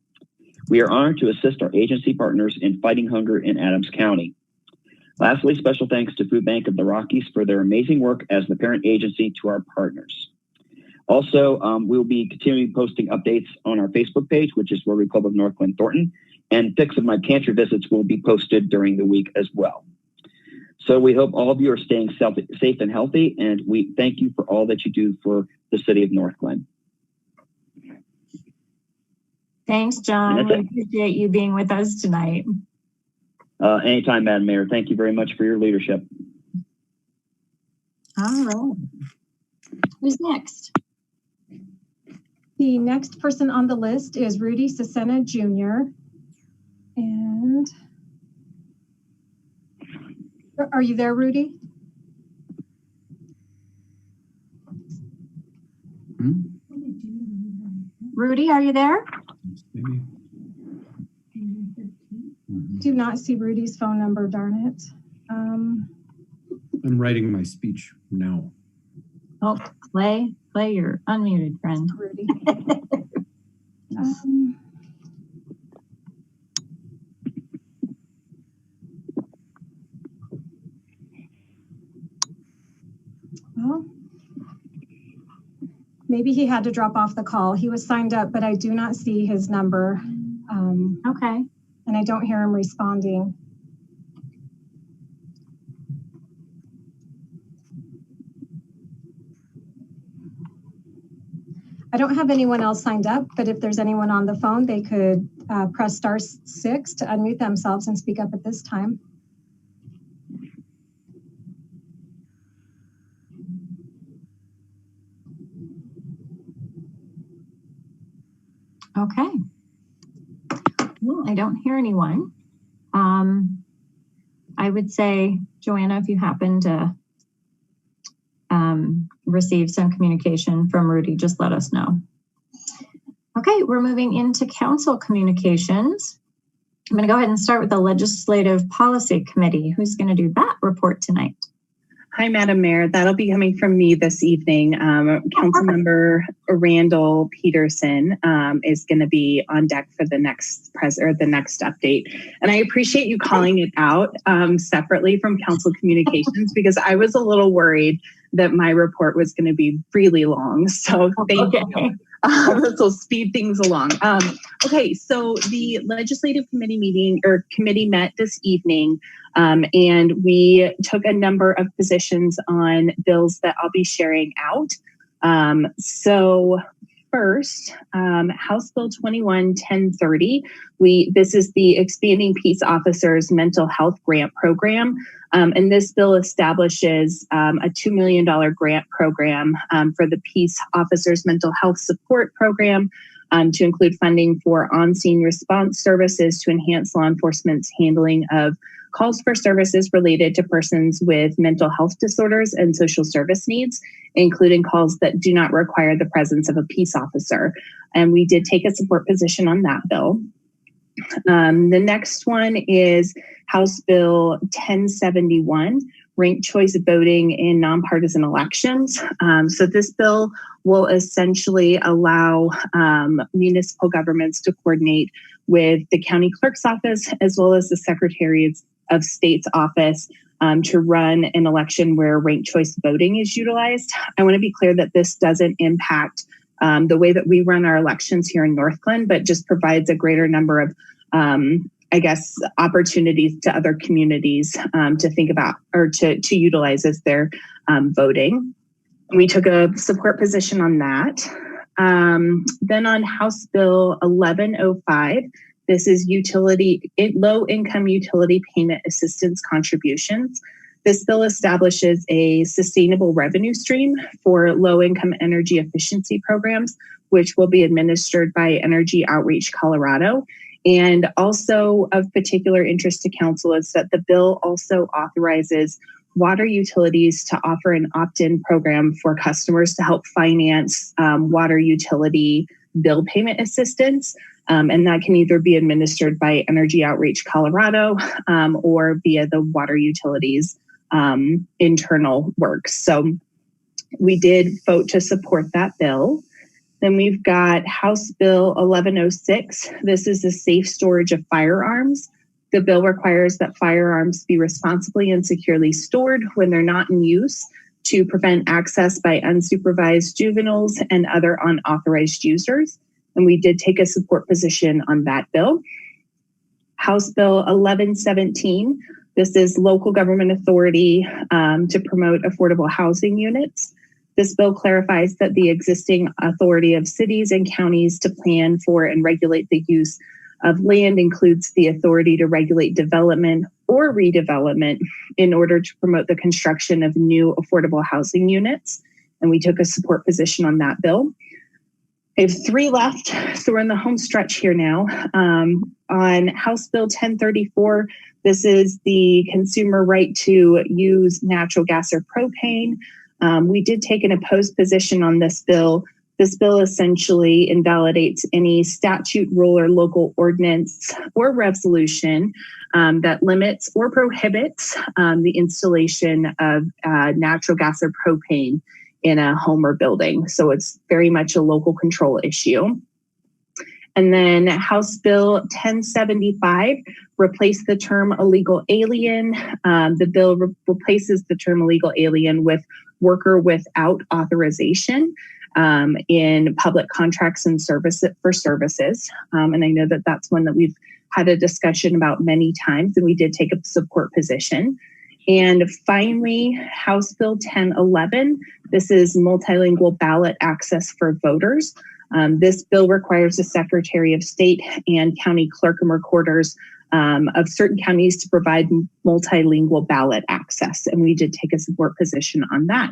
We are honored to assist our agency partners in fighting hunger in Adams County. Lastly, special thanks to Food Bank of the Rockies for their amazing work as the parent agency to our partners. Also, we'll be continuing posting updates on our Facebook page, which is Rotary Club of Northglenn Thornton, and pics of my pantry visits will be posted during the week as well. So we hope all of you are staying safe and healthy, and we thank you for all that you do for the city of Northglenn. Thanks, John. We appreciate you being with us tonight. Anytime, Madam Mayor. Thank you very much for your leadership. All right. Who's next? The next person on the list is Rudy Susena Jr. And are you there, Rudy? Rudy, are you there? Do not see Rudy's phone number, darn it. I'm writing my speech now. Oh, Clay, you're unmuted, friend. Rudy. Well, Maybe he had to drop off the call. He was signed up, but I do not see his number. Okay. And I don't hear him responding. I don't have anyone else signed up, but if there's anyone on the phone, they could press *6 to unmute themselves and speak up at this time. Okay. Well, I don't hear anyone. I would say, Joanna, if you happen to receive some communication from Rudy, just let us know. Okay, we're moving into council communications. I'm going to go ahead and start with the Legislative Policy Committee. Who's going to do that report tonight? Hi, Madam Mayor. That'll be coming from me this evening. Councilmember Randall Peterson is going to be on deck for the next update. And I appreciate you calling it out separately from council communications, because I was a little worried that my report was going to be really long. So thank you. This will speed things along. Okay, so the Legislative Committee met this evening, and we took a number of positions on bills that I'll be sharing out. So first, House Bill 21-1030. This is the Expanding Peace Officers Mental Health Grant Program. And this bill establishes a $2 million grant program for the Peace Officers Mental Health Support Program to include funding for on-scene response services to enhance law enforcement's handling of calls for services related to persons with mental health disorders and social service needs, including calls that do not require the presence of a peace officer. And we did take a support position on that bill. The next one is House Bill 1071, Ranked Choice Voting in Nonpartisan Elections. So this bill will essentially allow municipal governments to coordinate with the county clerk's office as well as the Secretary of State's office to run an election where ranked choice voting is utilized. I want to be clear that this doesn't impact the way that we run our elections here in Northglenn, but just provides a greater number of, opportunities to other communities to think about or to utilize as they're voting. We took a support position on that. Then on House Bill 1105, this is low-income utility payment assistance contributions. This bill establishes a sustainable revenue stream for low-income energy efficiency programs, which will be administered by Energy Outreach Colorado. And also of particular interest to council is that the bill also authorizes water utilities to offer an opt-in program for customers to help finance water utility bill payment assistance. And that can either be administered by Energy Outreach Colorado or via the water utilities internal works. So we did vote to support that bill. Then we've got House Bill 1106. This is the safe storage of firearms. The bill requires that firearms be responsibly and securely stored when they're not in use to prevent access by unsupervised juveniles and other unauthorized users. And we did take a support position on that bill. House Bill 1117. This is local government authority to promote affordable housing units. This bill clarifies that the existing authority of cities and counties to plan for and regulate the use of land includes the authority to regulate development or redevelopment in order to promote the construction of new affordable housing units. And we took a support position on that bill. I have 3 left, so we're in the home stretch here now. On House Bill 1034, this is the consumer right to use natural gas or propane. We did take an opposed position on this bill. This bill essentially invalidates any statute, rule, or local ordinance or resolution that limits or prohibits the installation of natural gas or propane in a home or building. So it's very much a local control issue. And then House Bill 1075 replaced the term illegal alien. The bill replaces the term illegal alien with worker without authorization. in public contracts and services. And I know that that's one that we've had a discussion about many times, and we did take a support position. And finally, House Bill 1011. This is multilingual ballot access for voters. This bill requires the Secretary of State and county clerk and recorders of certain counties to provide multilingual ballot access. And we did take a support position on that.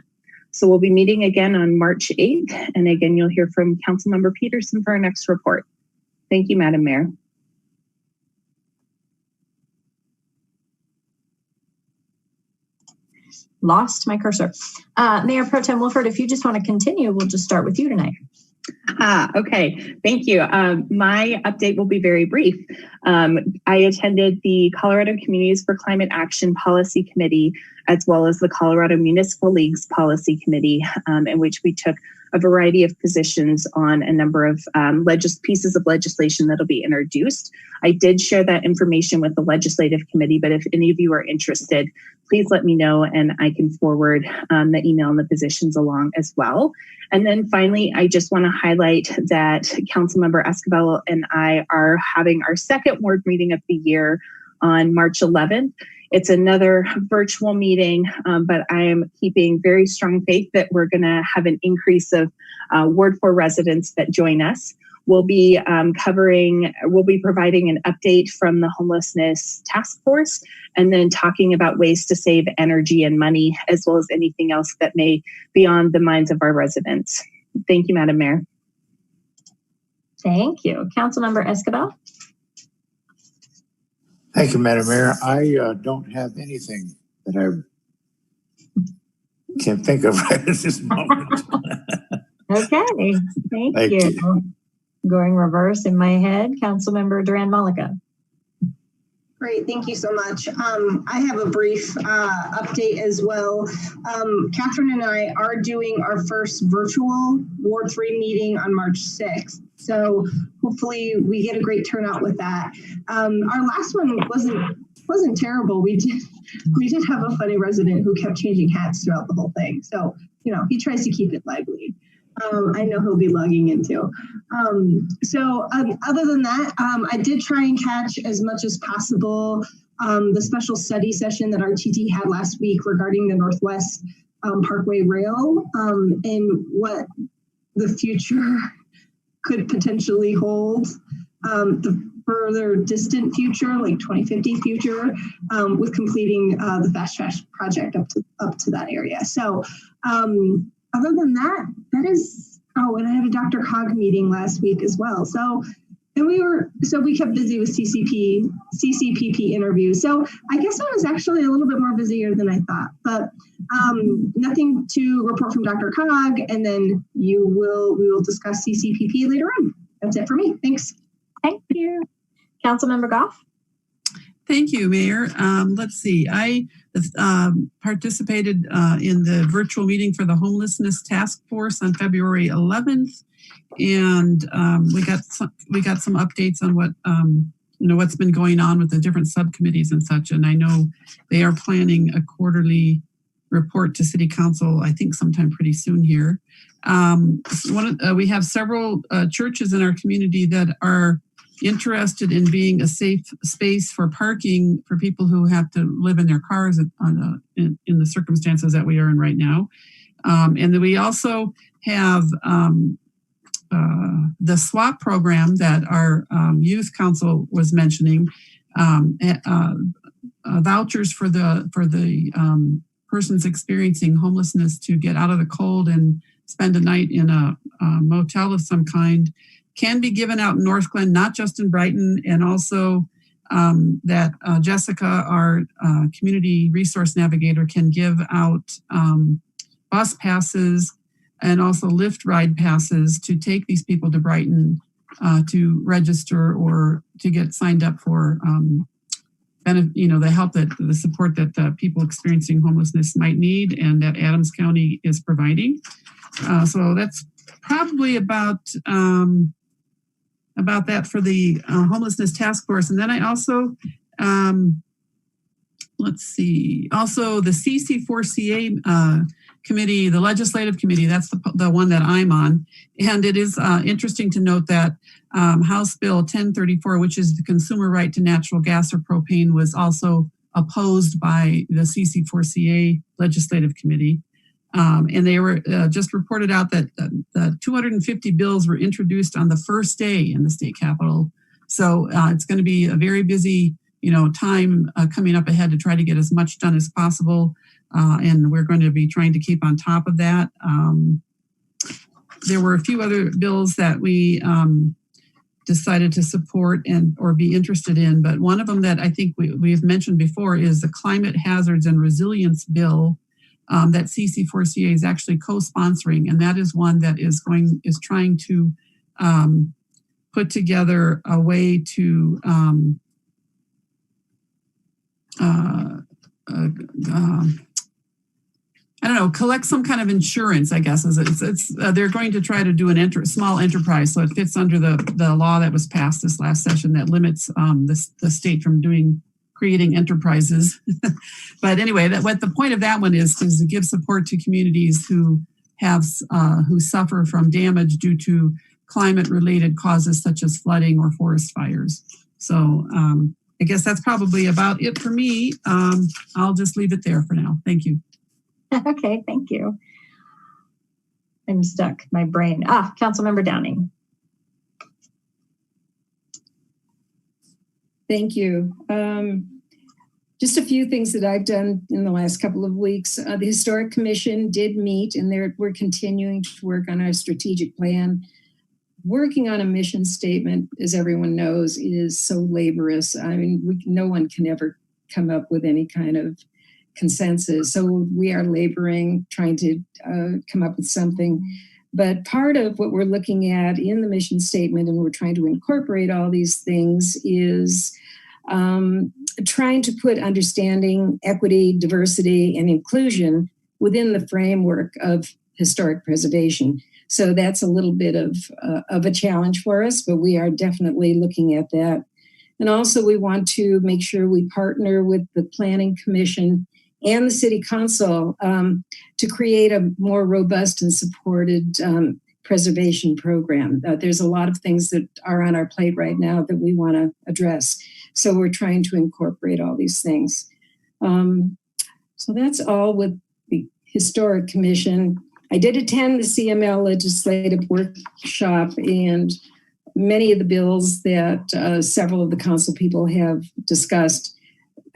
So we'll be meeting again on March 8th. And again, you'll hear from Councilmember Peterson for our next report. Thank you, Madam Mayor. Lost my cursor. Mayor Pro Tem Wilford, if you just want to continue, we'll just start with you tonight. Okay, thank you. My update will be very brief. I attended the Colorado Communities for Climate Action Policy Committee, as well as the Colorado Municipal League's Policy Committee, in which we took a variety of positions on a number of pieces of legislation that'll be introduced. I did share that information with the Legislative Committee, but if any of you are interested, please let me know and I can forward the email and the positions along as well. And then finally, I just want to highlight that Councilmember Escobar and I are having our second ward meeting of the year on March 11th. It's another virtual meeting, but I am keeping very strong faith that we're going to have an increase of Ward 4 residents that join us. We'll be providing an update from the Homelessness Task Force, and then talking about ways to save energy and money, as well as anything else that may be on the minds of our residents. Thank you, Madam Mayor. Thank you. Councilmember Escobar. Thank you, Madam Mayor. I don't have anything that I can think of right at this moment. Okay, thank you. Going reverse in my head, Councilmember Duran-Malika. Great, thank you so much. I have a brief update as well. Catherine and I are doing our first virtual Ward 3 meeting on March 6th. So hopefully we get a great turnout with that. Our last one wasn't terrible. We did have a funny resident who kept changing hats throughout the whole thing. So, you know, he tries to keep it lively. I know he'll be logging into. Other than that, I did try and catch as much as possible the special study session that RTT had last week regarding the Northwest Parkway Rail and what the future could potentially hold. The further distant future, like 2050 future, with completing the fast track project up to that area. So other than that, and I had a Dr. Cog meeting last week as well. So we kept busy with Ccpp interviews. So I guess I was actually a little bit more busier than I thought, but nothing to report from Dr. Cog. And then we will discuss Ccpp later on. That's it for me. Thanks. Thank you. Councilmember Goff. Thank you, Mayor. Let's see. I participated in the virtual meeting for the Homelessness Task Force on February 11th, and we got some updates on what what's been going on with the different subcommittees and such. And I know they are planning a quarterly report to City Council, I think sometime pretty soon here. We have several churches in our community that are interested in being a safe space for parking for people who have to live in their cars in the circumstances that we are in right now. And then we also have the SWAP program that our youth council was mentioning, vouchers for the persons experiencing homelessness to get out of the cold and spend a night in a motel of some kind, can be given out in Northglenn, not just in Brighton, and also that Jessica, our community resource navigator, can give out bus passes and also Lyft ride passes to take these people to Brighton to register or to get signed up for the help the support that people experiencing homelessness might need, and that Adams County is providing. So that's probably about that for the homelessness task force. And then I also let's see. Also, the CC4CA committee, the legislative committee, that's the one that I'm on. And it is interesting to note that House Bill 1034, which is the consumer right to natural gas or propane, was also opposed by the CC4CA legislative committee. And they were just reported out that 250 bills were introduced on the first day in the state capitol. So it's going to be a very busy, time coming up ahead to try to get as much done as possible. And we're going to be trying to keep on top of that. There were a few other bills that we decided to support or be interested in, but one of them that I think we've mentioned before is the Climate Hazards and Resilience Bill that CC4CA is actually co-sponsoring, and that is one that is trying to put together a way to collect some kind of insurance, I guess. They're going to try to do small enterprise, so it fits under the law that was passed this last session that limits the state from creating enterprises. But anyway, what the point of that one is to give support to communities who suffer from damage due to climate-related causes such as flooding or forest fires. So I guess that's probably about it for me. I'll just leave it there for now. Thank you. Okay, thank you. I'm stuck, my brain. Councilmember Downing. Thank you. Just a few things that I've done in the last couple of weeks. The Historic Commission did meet, and we're continuing to work on our strategic plan. Working on a mission statement, as everyone knows, is so laborious. I mean, no one can ever come up with any kind of consensus. So we are laboring, trying to come up with something. But part of what we're looking at in the mission statement, and we're trying to incorporate all these things, is trying to put understanding, equity, diversity, and inclusion within the framework of historic preservation. So that's a little bit of a challenge for us, but we are definitely looking at that. And also we want to make sure we partner with the Planning Commission and the City Council to create a more robust and supported preservation program. There's a lot of things that are on our plate right now that we want to address. So we're trying to incorporate all these things. So that's all with the Historic Commission. I did attend the CML legislative workshop, and many of the bills that several of the council people have discussed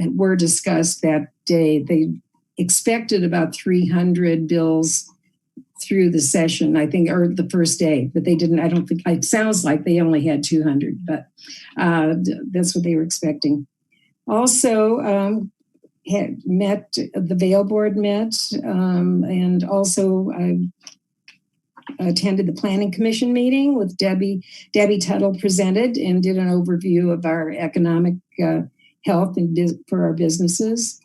were discussed that day. They expected about 300 bills through the session, I think, or the first day, but they didn't. I don't think, it sounds like they only had 200, but that's what they were expecting. Also, the Vail board met, and also I attended the Planning Commission meeting with Debbie Tuttle presented and did an overview of our economic health and for our businesses.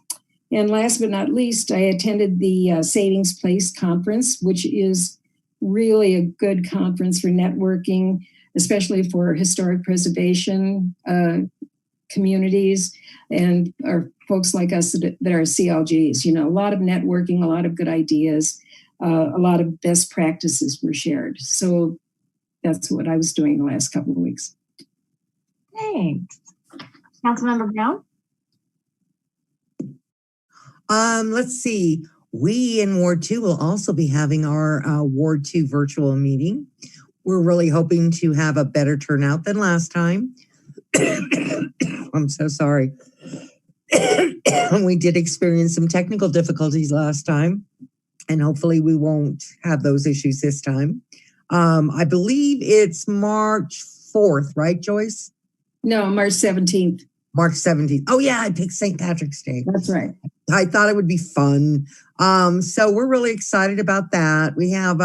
And last but not least, I attended the Savings Place conference, which is really a good conference for networking, especially for historic preservation communities and our folks like us that are CLGs. A lot of networking, a lot of good ideas, a lot of best practices were shared. So that's what I was doing the last couple of weeks. Thanks. Councilmember Brown? Let's see. We in Ward 2 will also be having our Ward 2 virtual meeting. We're really hoping to have a better turnout than last time. I'm so sorry. We did experience some technical difficulties last time, and hopefully we won't have those issues this time. I believe it's March 4th, right, Joyce? No, March 17th. March 17th. Oh yeah, I picked St. Patrick's Day. That's right. I thought it would be fun. So we're really excited about that. We have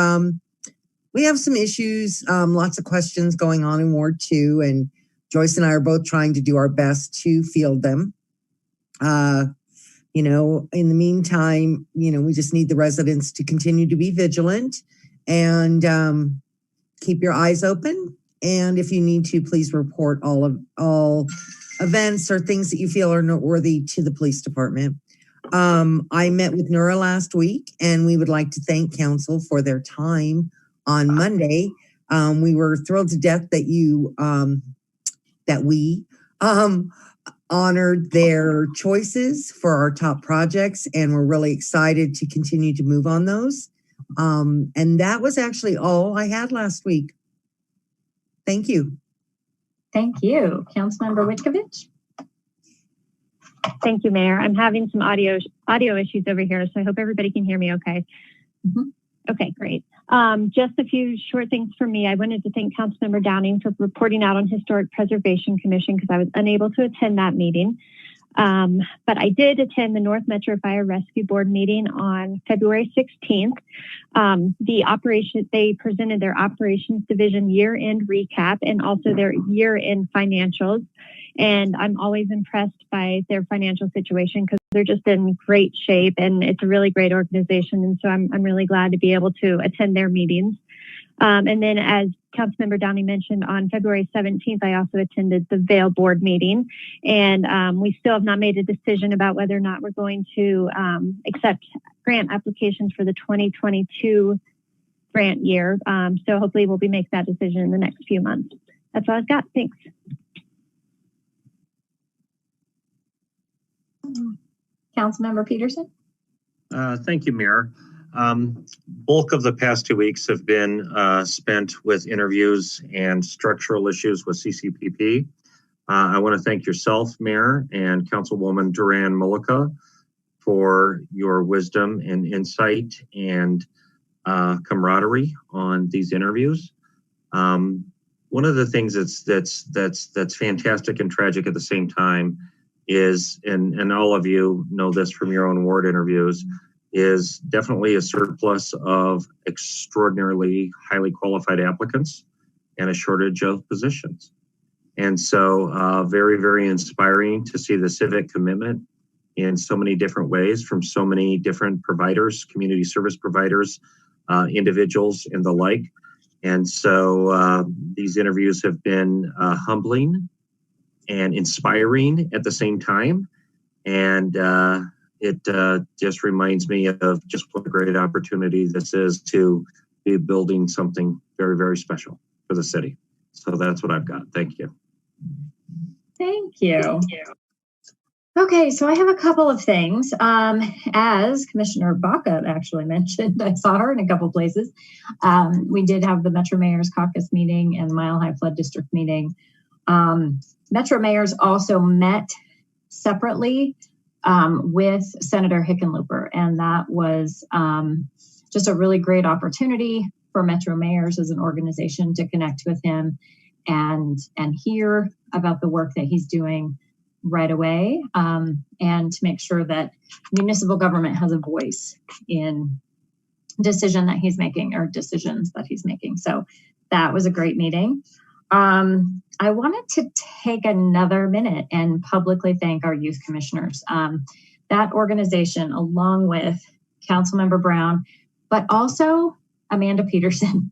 some issues, lots of questions going on in Ward 2, and Joyce and I are both trying to do our best to field them. In the meantime, we just need the residents to continue to be vigilant and keep your eyes open. And if you need to, please report all events or things that you feel are noteworthy to the police department. I met with Nura last week, and we would like to thank council for their time on Monday. We were thrilled to death that we honored their choices for our top projects, and we're really excited to continue to move on those. And that was actually all I had last week. Thank you. Thank you. Councilmember Witkovich. Thank you, Mayor. I'm having some audio issues over here, so I hope everybody can hear me okay. Mm-hmm. Okay, great. Just a few short things for me. I wanted to thank Councilmember Downing for reporting out on Historic Preservation Commission because I was unable to attend that meeting. But I did attend the North Metro Fire Rescue Board meeting on February 16th. They presented their Operations Division year-end recap and also their year-end financials. And I'm always impressed by their financial situation because they're just in great shape and it's a really great organization. And so I'm really glad to be able to attend their meetings. And then as Councilmember Downey mentioned, on February 17th, I also attended the Vail board meeting. And we still have not made a decision about whether or not we're going to accept grant applications for the 2022 grant year. So hopefully we'll make that decision in the next few months. That's all I've got. Thanks. Councilmember Peterson. Thank you, Mayor. Bulk of the past 2 weeks have been spent with interviews and structural issues with CCPP. I want to thank yourself, Mayor, and Councilwoman Duran Mullica for your wisdom and insight and camaraderie on these interviews. One of the things that's fantastic and tragic at the same time is, and all of you know this from your own ward interviews, is definitely a surplus of extraordinarily highly qualified applicants and a shortage of positions. And so very, very inspiring to see the civic commitment in so many different ways from so many different providers, community service providers, individuals and the like. And so these interviews have been humbling and inspiring at the same time. And it just reminds me of just what a great opportunity this is to be building something very, very special for the city. So that's what I've got. Thank you. Thank you. Okay, so I have a couple of things. As Commissioner Baca actually mentioned, I saw her in a couple places. We did have the Metro Mayor's Caucus meeting and Mile High Flood District meeting. Metro Mayors also met separately with Senator Hickenlooper, and that was just a really great opportunity for Metro Mayors as an organization to connect with him and hear about the work that he's doing right away, and to make sure that municipal government has a voice in decisions that he's making. So that was a great meeting. I wanted to take another minute and publicly thank our youth commissioners. That organization, along with Councilmember Brown, but also Amanda Peterson.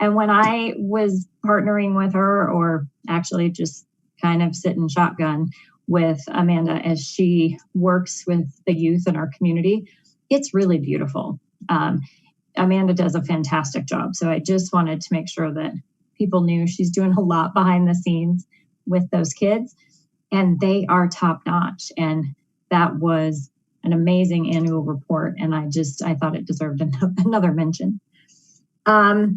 And when I was partnering with her, or actually just kind of sitting shotgun with Amanda as she works with the youth in our community, it's really beautiful. Amanda does a fantastic job. So I just wanted to make sure that people knew she's doing a lot behind the scenes with those kids, and they are top notch. And that was an amazing annual report. And I thought it deserved another mention. I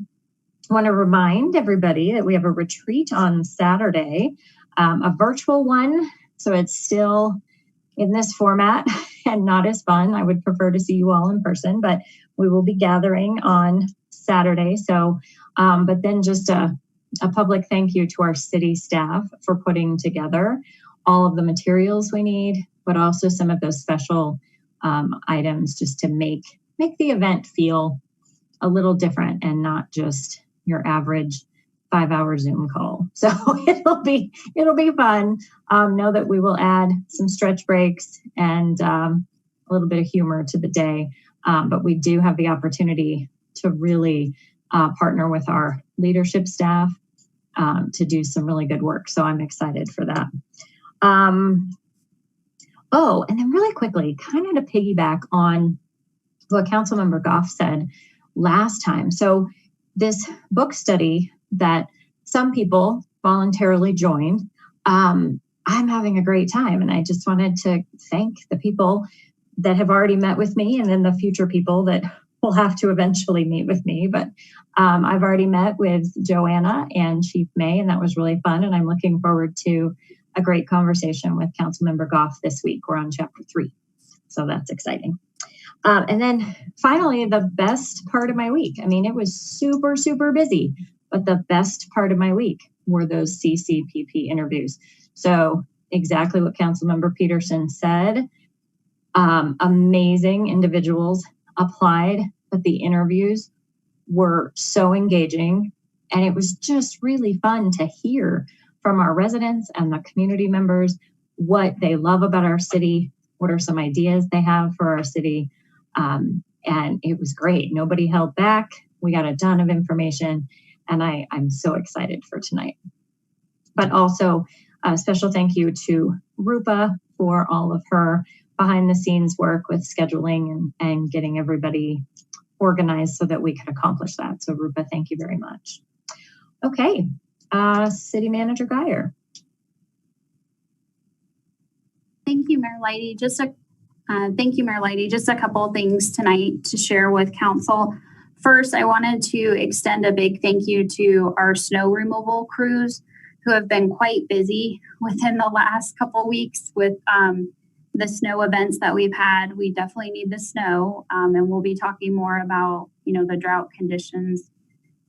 want to remind everybody that we have a retreat on Saturday, a virtual one. So it's still in this format and not as fun. I would prefer to see you all in person, but we will be gathering on Saturday. So, but then just a public thank you to our city staff for putting together all of the materials we need, but also some of those special items just to make the event feel a little different and not just your average 5-hour Zoom call. So it'll be fun. Know that we will add some stretch breaks and a little bit of humor to the day. But we do have the opportunity to really partner with our leadership staff to do some really good work. So I'm excited for that. Oh, and then really quickly, kind of to piggyback on what Councilmember Goff said last time. So this book study that some people voluntarily joined, I'm having a great time. And I just wanted to thank the people that have already met with me and then the future people that will have to eventually meet with me. But I've already met with Joanna and Chief May, and that was really fun. And I'm looking forward to a great conversation with Councilmember Goff this week. We're on chapter 3. So that's exciting. And then finally, the best part of my week. I mean, it was super, super busy, but the best part of my week were those CCPP interviews. So exactly what Councilmember Peterson said. Amazing individuals applied, but the interviews were so engaging. And it was just really fun to hear from our residents and the community members what they love about our city, what are some ideas they have for our city. And it was great. Nobody held back. We got a ton of information, and I'm so excited for tonight. But also a special thank you to Rupa for all of her behind the scenes work with scheduling and getting everybody organized so that we could accomplish that. So Rupa, thank you very much. Okay, City Manager Geyer. Thank you, Mayor Lighty. Thank you, Mayor Lighty. Just a couple of things tonight to share with council. First, I wanted to extend a big thank you to our snow removal crews who have been quite busy within the last couple of weeks with the snow events that we've had. We definitely need the snow, and we'll be talking more about, the drought conditions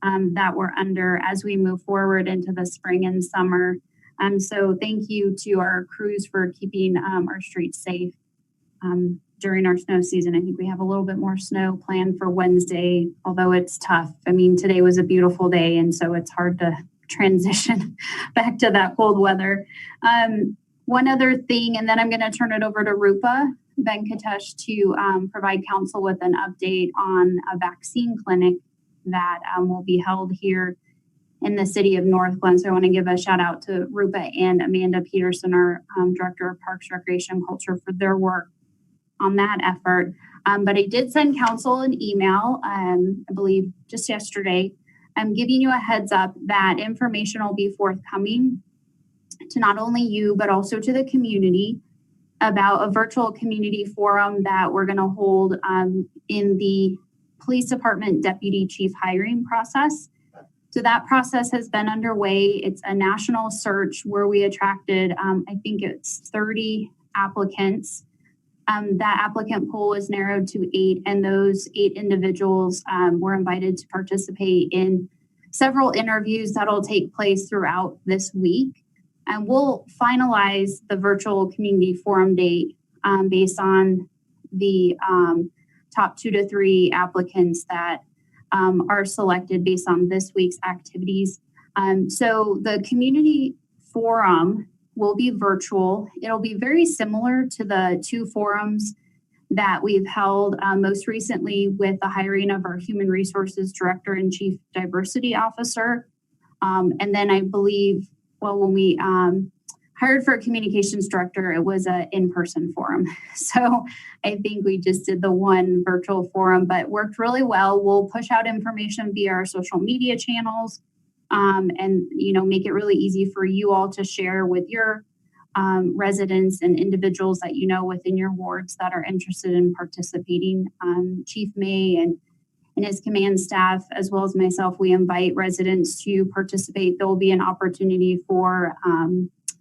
that we're under as we move forward into the spring and summer. So thank you to our crews for keeping our streets safe during our snow season. I think we have a little bit more snow planned for Wednesday, although it's tough. I mean, today was a beautiful day, and so it's hard to transition back to that cold weather. One other thing, and then I'm going to turn it over to Rupa Venkatesh to provide council with an update on a vaccine clinic that will be held here in the city of Northglenn. So I want to give a shout out to Rupa and Amanda Peterson, our Director of Parks, Recreation, and Culture, for their work on that effort. But I did send council an email, I believe just yesterday. I'm giving you a heads up that information will be forthcoming to not only you, but also to the community about a virtual community forum that we're going to hold in the police department deputy chief hiring process. So that process has been underway. It's a national search where we attracted, I think it's 30 applicants. That applicant pool is narrowed to 8, and those 8 individuals were invited to participate in several interviews that'll take place throughout this week. And we'll finalize the virtual community forum date based on the top 2 to 3 applicants that are selected based on this week's activities. So the community forum will be virtual. It'll be very similar to the 2 forums that we've held most recently with the hiring of our Human Resources Director and Chief Diversity Officer. And then I believe, when we hired for a communications director, it was an in-person forum. So I think we just did the one virtual forum, but worked really well. We'll push out information via our social media channels and, make it really easy for you all to share with your residents and individuals that within your wards that are interested in participating. Chief May and his command staff, as well as myself, we invite residents to participate. There will be an opportunity for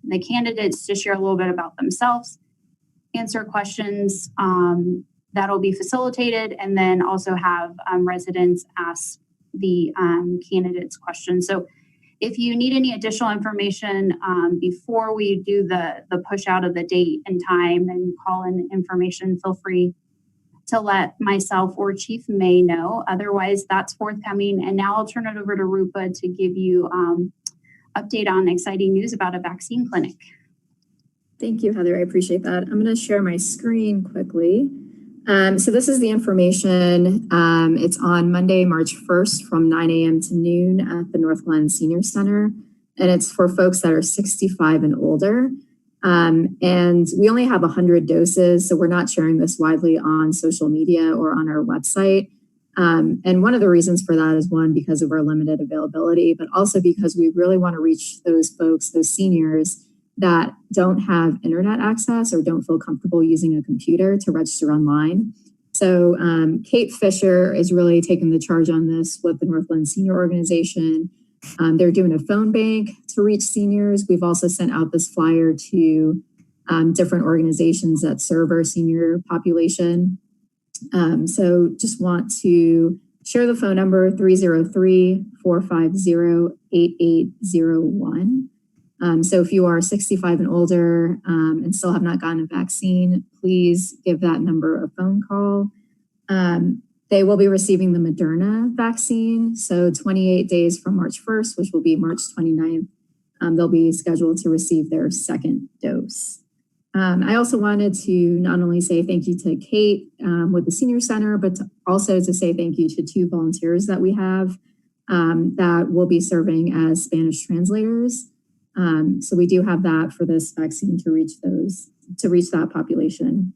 the candidates to share a little bit about themselves, answer questions that'll be facilitated, and then also have residents ask the candidates questions. So if you need any additional information before we do the push out of the date and time and call in information, feel free to let myself or Chief May know. Otherwise, that's forthcoming. And now I'll turn it over to Rupa to give you update on exciting news about a vaccine clinic. Thank you, Heather. I appreciate that. I'm going to share my screen quickly. So this is the information. It's on Monday, March 1st from 9 a.m. to noon at the Northglenn Senior Center. And it's for folks that are 65 and older. And we only have 100 doses, so we're not sharing this widely on social media or on our website. And one of the reasons for that is, one, because of our limited availability, but also because we really want to reach those folks, those seniors that don't have internet access or don't feel comfortable using a computer to register online. So Kate Fisher is really taking the charge on this with the Northglenn Senior Organization. They're doing a phone bank to reach seniors. We've also sent out this flyer to different organizations that serve our senior population. So just want to share the phone number 303-450-8801. So if you are 65 and older and still have not gotten a vaccine, please give that number a phone call. They will be receiving the Moderna vaccine. So 28 days from March 1st, which will be March 29th, they'll be scheduled to receive their second dose. I also wanted to not only say thank you to Kate with the Senior Center, but also to say thank you to 2 volunteers that we have that will be serving as Spanish translators. So we do have that for this vaccine to reach that population.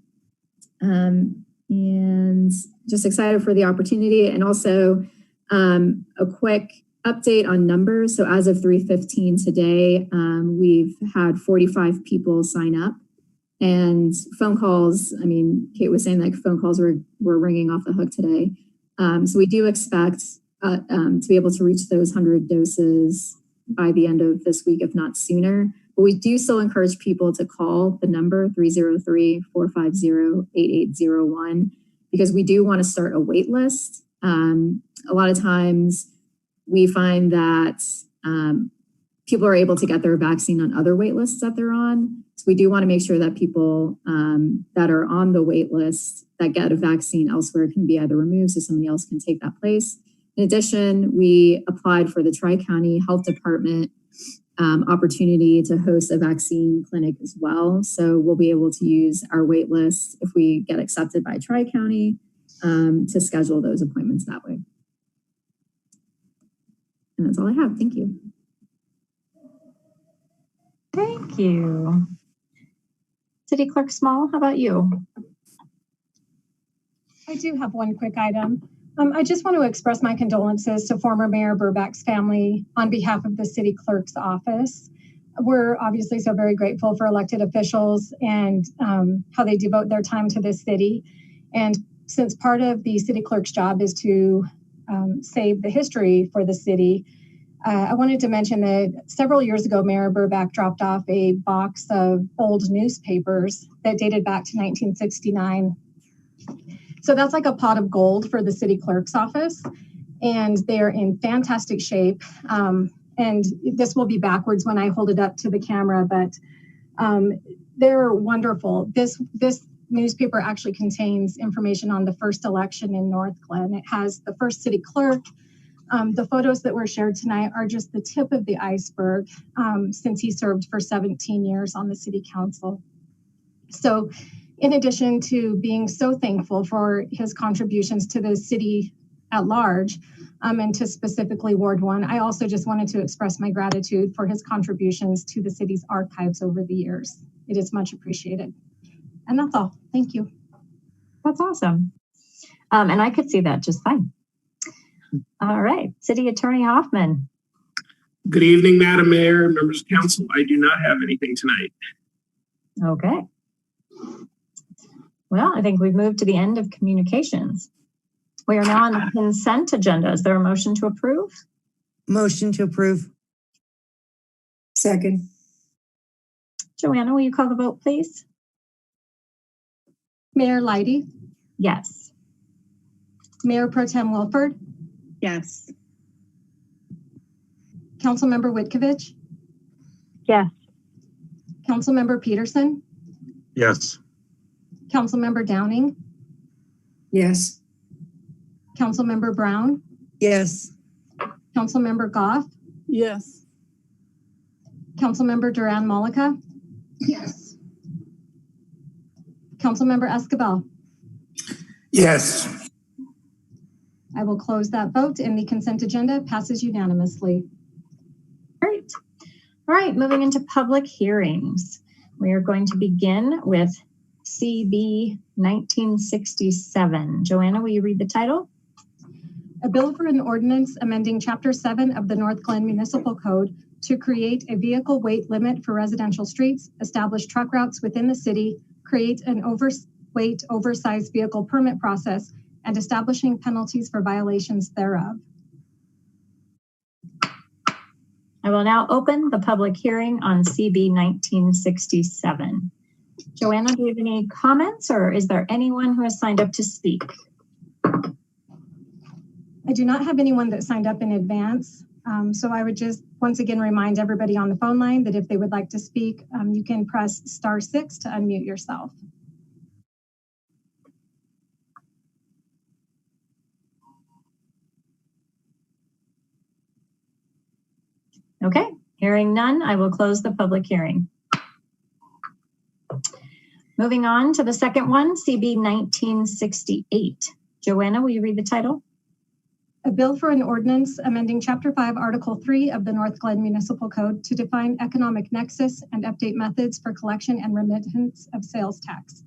And just excited for the opportunity, and also a quick update on numbers. So as of 3:15 today, we've had 45 people sign up, and phone calls. I mean, Kate was saying like phone calls were ringing off the hook today. So we do expect to be able to reach those 100 doses by the end of this week, if not sooner. But we do still encourage people to call the number 303-450-8801, because we do want to start a wait list. A lot of times we find that people are able to get their vaccine on other wait lists that they're on. So we do want to make sure that people that are on the wait list that get a vaccine elsewhere can be either removed so somebody else can take that place. In addition, we applied for the Tri-County Health Department opportunity to host a vaccine clinic as well. So we'll be able to use our wait list if we get accepted by Tri-County to schedule those appointments that way. And that's all I have. Thank you. Thank you. City Clerk Small, how about you? I do have one quick item. I just want to express my condolences to former Mayor Burbach's family on behalf of the City Clerk's office. We're obviously so very grateful for elected officials and how they devote their time to this city. And since part of the City Clerk's job is to save the history for the city, I wanted to mention that several years ago, Mayor Burbach dropped off a box of old newspapers that dated back to 1969. So that's like a pot of gold for the City Clerk's office, and they're in fantastic shape. And this will be backwards when I hold it up to the camera, but they're wonderful. This newspaper actually contains information on the first election in Northglenn. It has the first city clerk. The photos that were shared tonight are just the tip of the iceberg since he served for 17 years on the city council. So in addition to being so thankful for his contributions to the city at large, and to specifically Ward 1, I also just wanted to express my gratitude for his contributions to the city's archives over the years. It is much appreciated. And that's all. Thank you. That's awesome. And I could see that just fine. All right, City Attorney Hoffman. Good evening, Madam Mayor, members of council. I do not have anything tonight. Okay. Well, I think we've moved to the end of communications. We are now on the consent agenda. Is there a motion to approve? Motion to approve. Second. Joanna, will you call the vote, please? Mayor Leidy? Yes. Mayor Pro Tem Wilford? Yes. Councilmember Witkovich? Yes. Councilmember Peterson? Yes. Councilmember Downing? Yes. Councilmember Brown? Yes. Councilmember Goff? Yes. Councilmember Duran-Malika? Yes. Councilmember Escobar? Yes. I will close that vote and the consent agenda passes unanimously. Great. All right, moving into public hearings. We are going to begin with CB 1967. Joanna, will you read the title? A bill for an ordinance amending Chapter 7 of the Northglenn Municipal Code to create a vehicle weight limit for residential streets, establish truck routes within the city, create an overweight, oversized vehicle permit process, and establishing penalties for violations thereof. I will now open the public hearing on CB 1967. Joanna, do you have any comments, or is there anyone who has signed up to speak? I do not have anyone that signed up in advance. So I would just once again remind everybody on the phone line that if they would like to speak, you can press *6 to unmute yourself. Okay, hearing none, I will close the public hearing. Moving on to the second one, CB 1968. Joanna, will you read the title? A bill for an ordinance amending Chapter 5, Article 3 of the Northglenn Municipal Code to define economic nexus and update methods for collection and remittance of sales tax.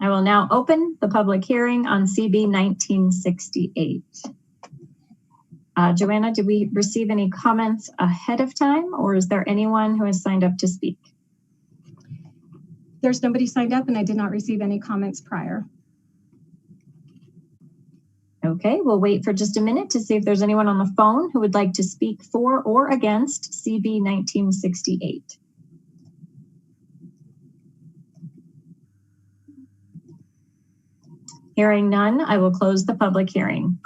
I will now open the public hearing on CB 1968. Joanna, did we receive any comments ahead of time, or is there anyone who has signed up to speak? There's nobody signed up, and I did not receive any comments prior. Okay, we'll wait for just a minute to see if there's anyone on the phone who would like to speak for or against CB 1968. Hearing none, I will close the public hearing.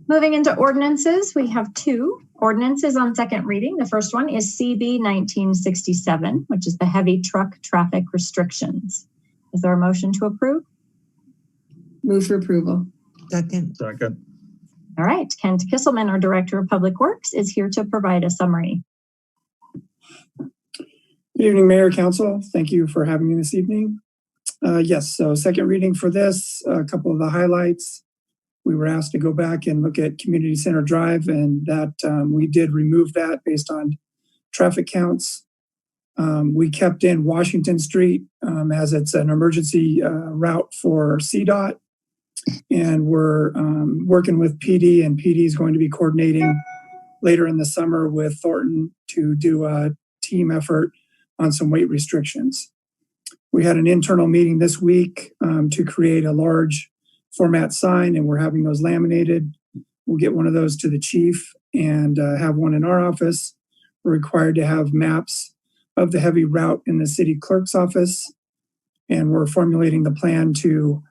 Moving into ordinances, we have two ordinances on second reading. The first one is CB 1967, which is the heavy truck traffic restrictions. Is there a motion to approve? Move for approval. Second. Second. All right, Kent Kisselman, our Director of Public Works, is here to provide a summary. Good evening, Mayor, Council. Thank you for having me this evening. Yes, so second reading for this, a couple of the highlights. We were asked to go back and look at Community Center Drive, and that we did remove that based on traffic counts. We kept in Washington Street as it's an emergency route for CDOT, and we're working with PD, and PD is going to be coordinating later in the summer with Thornton to do a team effort on some weight restrictions. We had an internal meeting this week to create a large format sign, and we're having those laminated. We'll get one of those to the chief and have one in our office. We're required to have maps of the heavy route in the city clerk's office, and we're formulating the plan to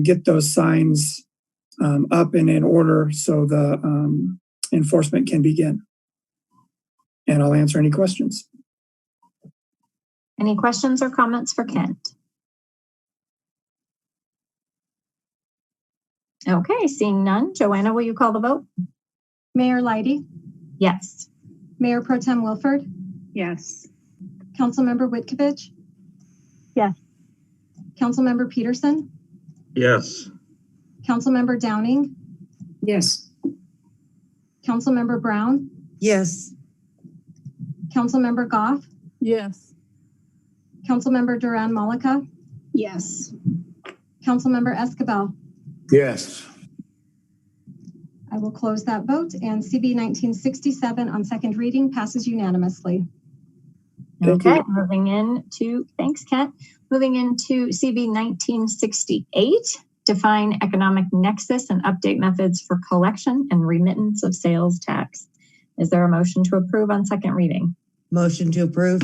get those signs up and in order so the enforcement can begin. And I'll answer any questions. Any questions or comments for Kent? Okay, seeing none. Joanna, will you call the vote? Mayor Leidy? Yes. Mayor Pro Tem Wilford? Yes. Councilmember Witkovich? Yes. Councilmember Peterson? Yes. Councilmember Downing? Yes. Councilmember Brown? Yes. Councilmember Goff? Yes. Councilmember Duran Malika? Yes. Councilmember Escabel? Yes. I will close that vote, and CB 1967 on second reading passes unanimously. Okay, moving into, thanks, Kent. Moving into CB 1968, define economic nexus and update methods for collection and remittance of sales tax. Is there a motion to approve on second reading? Motion to approve.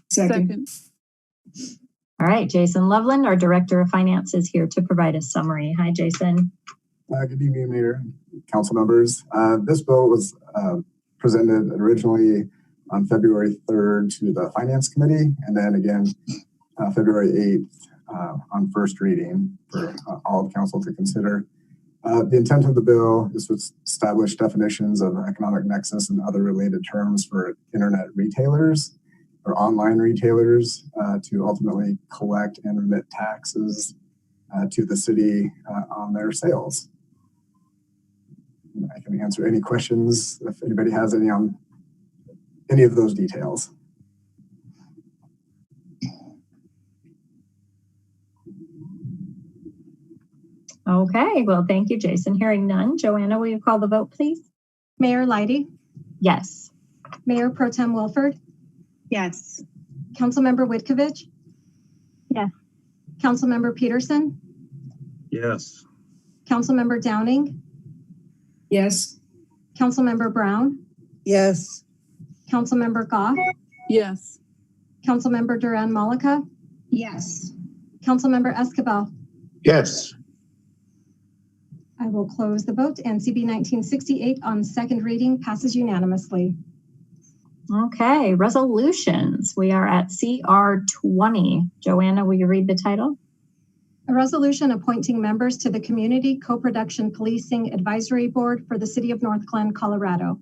Second. All right, Jason Loveland, our Director of Finance, is here to provide a summary. Hi, Jason. Good evening, Mayor, Council members. This bill was presented originally on February 3rd to the Finance Committee, and then again February 8th on first reading for all of Council to consider. The intent of the bill is to establish definitions of economic nexus and other related terms for internet retailers or online retailers to ultimately collect and remit taxes to the city on their sales. I can answer any questions if anybody has any on any of those details. Okay, well, thank you, Jason. Hearing none. Joanna, will you call the vote, please? Mayor Leidy, Yes. Mayor Pro Tem Wilford, Yes. Councilmember Whitkovich, Yes. Councilmember Peterson, Yes. Councilmember Downing, Yes. Councilmember Brown, Yes. Councilmember Goff, Yes. Councilmember Duran Malika, Yes. Councilmember Escobar. Yes. I will close the vote, and CB 1968 on second reading passes unanimously. Okay, resolutions. We are at CR 20. Joanna, will you read the title? A resolution appointing members to the Community Co-Production Policing Advisory Board for the City of Northglenn, Colorado.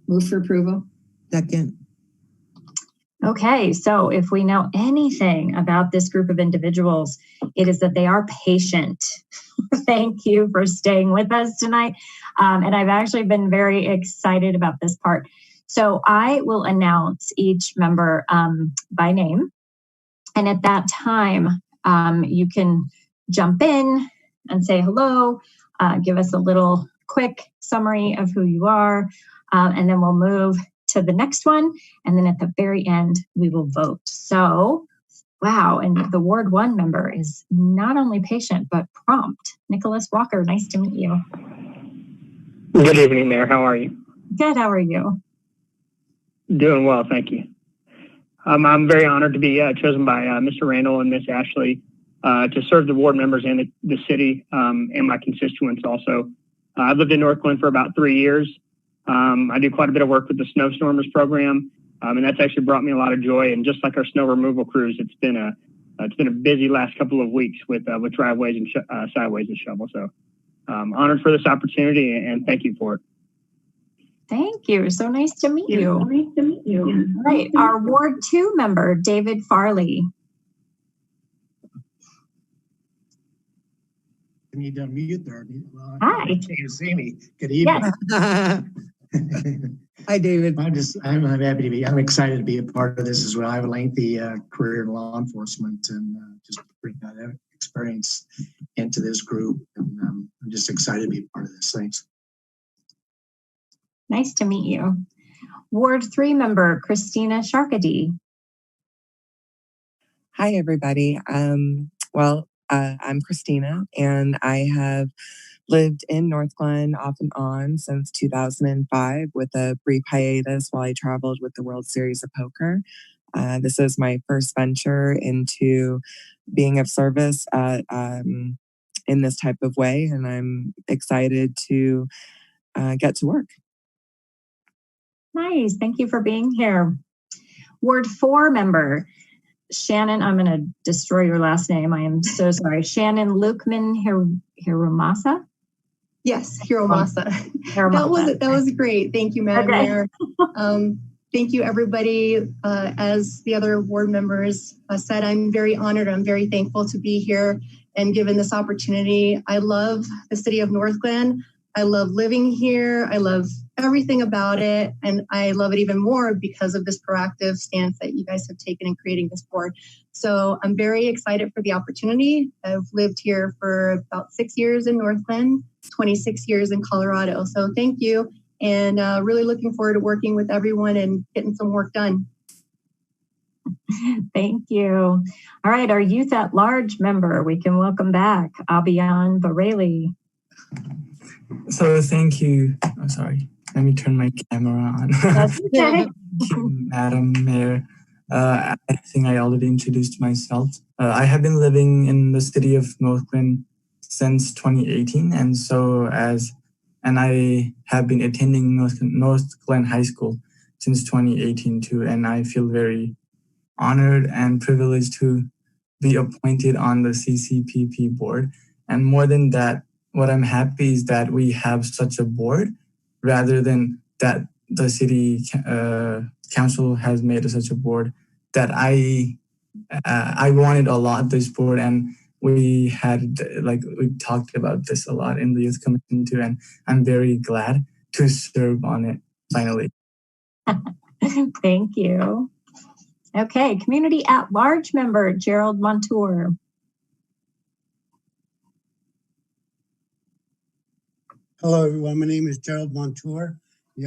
Move for approval. Second. Okay, so if we know anything about this group of individuals, it is that they are patient. Thank you for staying with us tonight. And I've actually been very excited about this part. So I will announce each member by name. And at that time, you can jump in and say hello, give us a little quick summary of who you are, and then we'll move to the next one. And then at the very end, we will vote. So, wow. And the Ward 1 member is not only patient, but prompt. Nicholas Walker, nice to meet you. Good evening, Mayor. How are you? Good. How are you? Doing well, thank you. I'm very honored to be chosen by Mr. Randall and Miss Ashley to serve the ward members and the city and my constituents also. I've lived in Northglenn for about 3 years. I do quite a bit of work with the Snowstormers program, and that's actually brought me a lot of joy. And just like our snow removal crews, it's been a busy last couple of weeks with driveways and sideways and shovels. So honored for this opportunity, and thank you for it. Thank you. So nice to meet you. Nice to meet you. All right. Our Ward 2 member, David Farley. I need to unmute there. Well, Hi. I can't even see me. Good evening. Yes. Hi, David. I'm happy to be. I'm excited to be a part of this as well. I have a lengthy career in law enforcement, and just bring that experience into this group. And I'm just excited to be a part of this. Thanks. Nice to meet you. Ward 3 member, Christina Sharkady. Hi, everybody. I'm Christina, and I have lived in Northglenn off and on since 2005 with a brief hiatus while I traveled with the World Series of Poker. This is my first venture into being of service in this type of way, and I'm excited to get to work. Nice. Thank you for being here. Ward 4 member, Shannon, I'm going to destroy your last name. I am so sorry. Shannon Lukman Hiromasa? Yes, Hiromasa. That was great. Thank you, Madam Mayor. Thank you, everybody. As the other ward members said, I'm very honored. I'm very thankful to be here and given this opportunity. I love the city of Northglenn. I love living here. I love everything about it. And I love it even more because of this proactive stance that you guys have taken in creating this board. So I'm very excited for the opportunity. I've lived here for about 6 years in Northglenn, 26 years in Colorado. So thank you. And really looking forward to working with everyone and getting some work done. Thank you. All right, our Youth at Large member, we can welcome back Abiyan Bareli. So thank you. Oh, sorry. Let me turn my camera on. That's okay. Thank you, Madam Mayor. I think I already introduced myself. I have been living in the city of Northglenn since 2018, and I have been attending Northglenn High School since 2018 too, and I feel very honored and privileged to be appointed on the CCPP board. And more than that, what I'm happy is that we have such a board rather than that the city council has made such a board that I wanted a lot this board. And we talked about this a lot in the youth commission too, and I'm very glad to serve on it finally. Thank you. Okay, community at large member Gerald Montour. Hello, everyone. My name is Gerald Montour.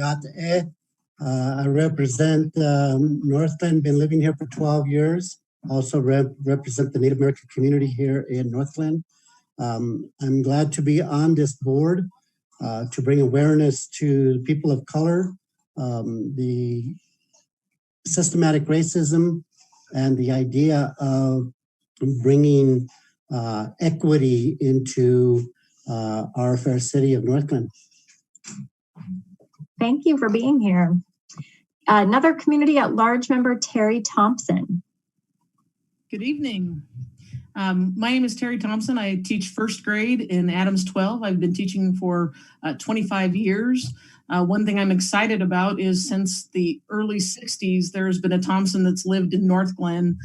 I represent Northglenn, been living here for 12 years. Also represent the Native American community here in Northglenn. I'm glad to be on this board to bring awareness to people of color, the systematic racism, and the idea of bringing equity into our fair city of Northglenn. Thank you for being here. Another community at large member, Terry Thompson. Good evening. My name is Terry Thompson. I teach first grade in Adams 12. I've been teaching for 25 years. One thing I'm excited about is since the early 60s, there's been a Thompson that's lived in Northglenn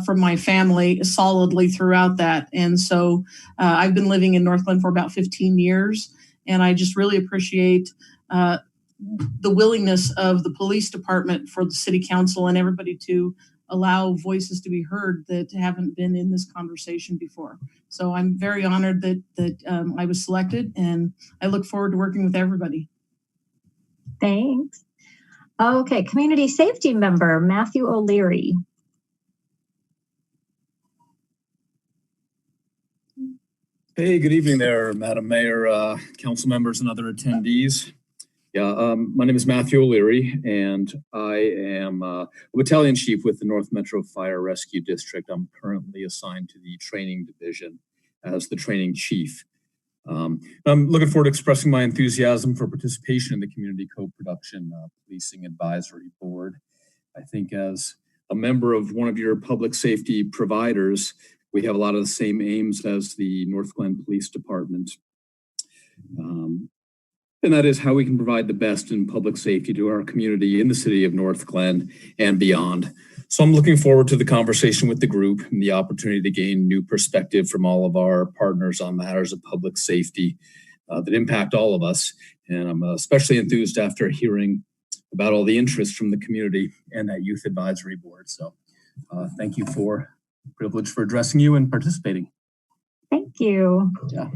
from my family solidly throughout that. And so I've been living in Northglenn for about 15 years. And I just really appreciate the willingness of the police department for the city council and everybody to allow voices to be heard that haven't been in this conversation before. So I'm very honored that I was selected, and I look forward to working with everybody. Thanks. Okay, community safety member, Matthew O'Leary. Hey, good evening there, Madam Mayor, council members, and other attendees. My name is Matthew O'Leary, and I am a battalion chief with the North Metro Fire Rescue District. I'm currently assigned to the training division as the training chief. I'm looking forward to expressing my enthusiasm for participation in the Community Co-Production Policing Advisory Board. I think as a member of one of your public safety providers, we have a lot of the same aims as the Northglenn Police Department. And that is how we can provide the best in public safety to our community in the city of Northglenn and beyond. So I'm looking forward to the conversation with the group and the opportunity to gain new perspective from all of our partners on matters of public safety that impact all of us. And I'm especially enthused after hearing about all the interest from the community and that youth advisory board. So thank you for the privilege for addressing you and participating. Thank you. Yeah.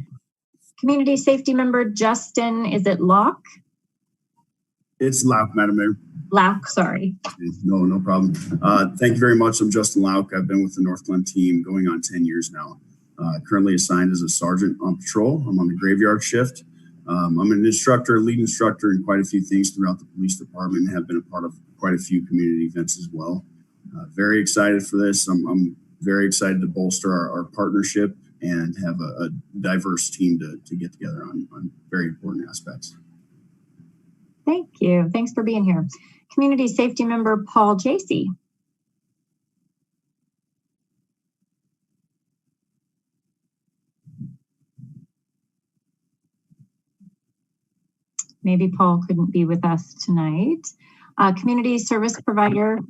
Community safety member Justin, is it Locke? It's Lauk, Madam Mayor. Lauk, sorry. No problem. Thank you very much. I'm Justin Lauk. I've been with the Northglenn team going on 10 years now. Currently assigned as a sergeant on patrol. I'm on the graveyard shift. I'm an instructor, lead instructor in quite a few things throughout the police department and have been a part of quite a few community events as well. Very excited for this. I'm very excited to bolster our partnership and have a diverse team to get together on very important aspects. Thank you. Thanks for being here. Community safety member Paul Jacey. Maybe Paul couldn't be with us tonight. Community service provider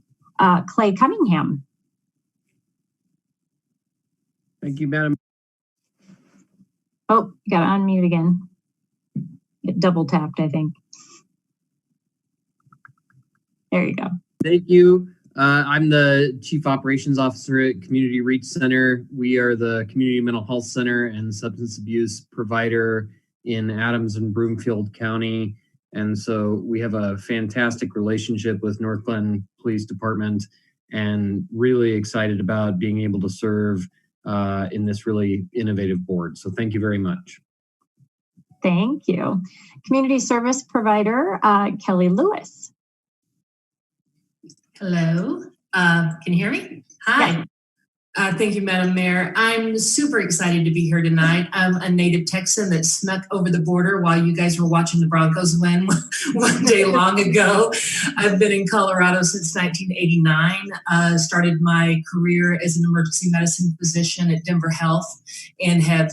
Clay Cunningham. Thank you, Madam. Oh, you got to unmute again. Get double tapped, I think. There you go. Thank you. I'm the Chief Operations Officer at Community Reach Center. We are the community mental health center and substance abuse provider in Adams and Broomfield County. And so we have a fantastic relationship with Northglenn Police Department and really excited about being able to serve in this really innovative board. So thank you very much. Thank you. Community service provider, Kelly Lewis. Hello, can you hear me? Hi. Thank you, Madam Mayor. I'm super excited to be here tonight. I'm a native Texan that snuck over the border while you guys were watching the Broncos win one day long ago. I've been in Colorado since 1989, started my career as an emergency medicine physician at Denver Health and have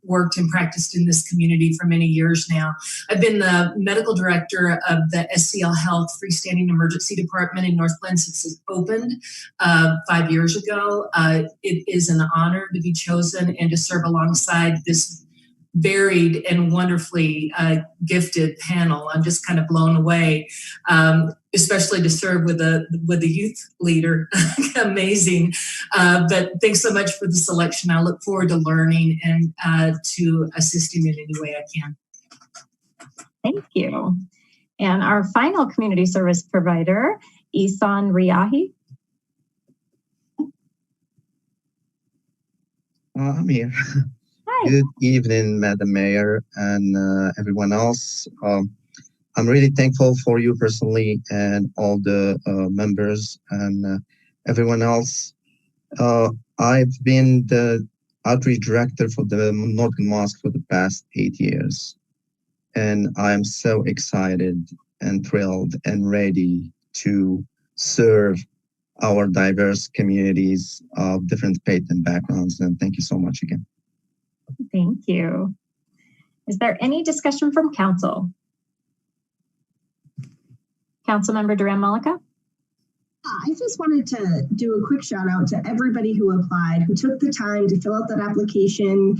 worked and practiced in this community for many years now. I've been the medical director of the SCL Health Freestanding Emergency Department in Northglenn since it opened 5 years ago. It is an honor to be chosen and to serve alongside this varied and wonderfully gifted panel. I'm just kind of blown away, especially to serve with a youth leader. Amazing. But thanks so much for the selection. I look forward to learning and to assisting in any way I can. Thank you. And our final community service provider, Isan Riyahi. I'm here. Hi. Good evening, Madam Mayor and everyone else. I'm really thankful for you personally and all the members and everyone else. I've been the outreach director for the Northglenn Mosque for the past 8 years. And I'm so excited and thrilled and ready to serve our diverse communities of different faith and backgrounds. And thank you so much again. Thank you. Is there any discussion from council? Councilmember Duran Malika? I just wanted to do a quick shout out to everybody who applied, who took the time to fill out that application,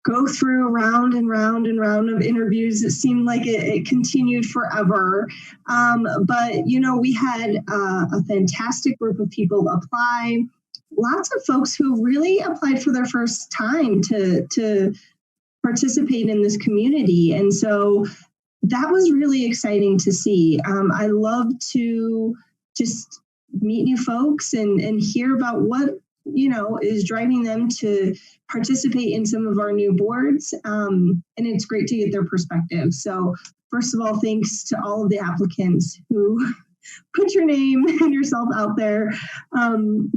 go through round and round and round of interviews. It seemed like it continued forever. But, you know, we had a fantastic group of people apply. Lots of folks who really applied for their first time to participate in this community. And so that was really exciting to see. I love to just meet new folks and hear about what, you know, is driving them to participate in some of our new boards. And it's great to get their perspective. So first of all, thanks to all of the applicants who put your name and yourself out there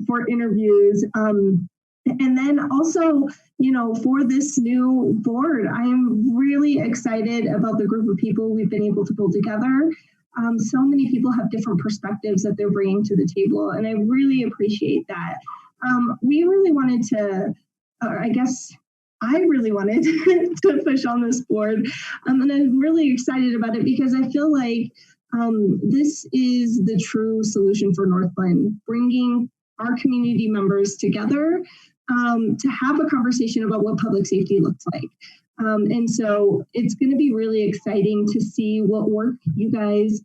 for interviews. And then also, you know, for this new board, I am really excited about the group of people we've been able to pull together. So many people have different perspectives that they're bringing to the table, and I really appreciate that. We really wanted to, I really wanted to push on this board, and I'm really excited about it because I feel like this is the true solution for Northglenn, bringing our community members together to have a conversation about what public safety looks like. And so it's going to be really exciting to see what work you guys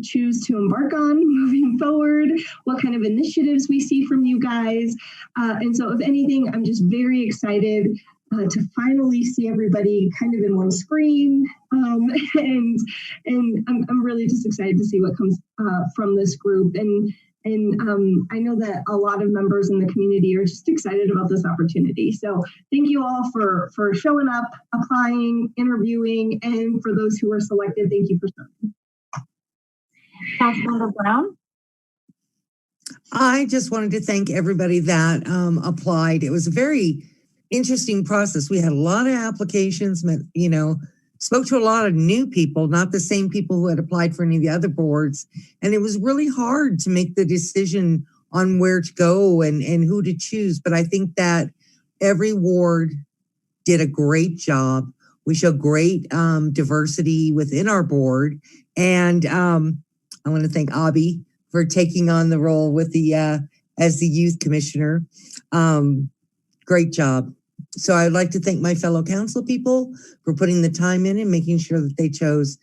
choose to embark on moving forward, what kind of initiatives we see from you guys. And so if anything, I'm just very excited to finally see everybody kind of in one screen. And I'm really just excited to see what comes from this group. And I know that a lot of members in the community are just excited about this opportunity. So thank you all for showing up, applying, interviewing, and for those who were selected, thank you for serving. Councilmember Brown? I just wanted to thank everybody that applied. It was a very interesting process. We had a lot of applications, you know, spoke to a lot of new people, not the same people who had applied for any of the other boards. And it was really hard to make the decision on where to go and who to choose. But I think that every ward did a great job. We showed great diversity within our board. And I want to thank Abby for taking on the role with the as the youth commissioner. Great job. So I'd like to thank my fellow council people for putting the time in and making sure that they chose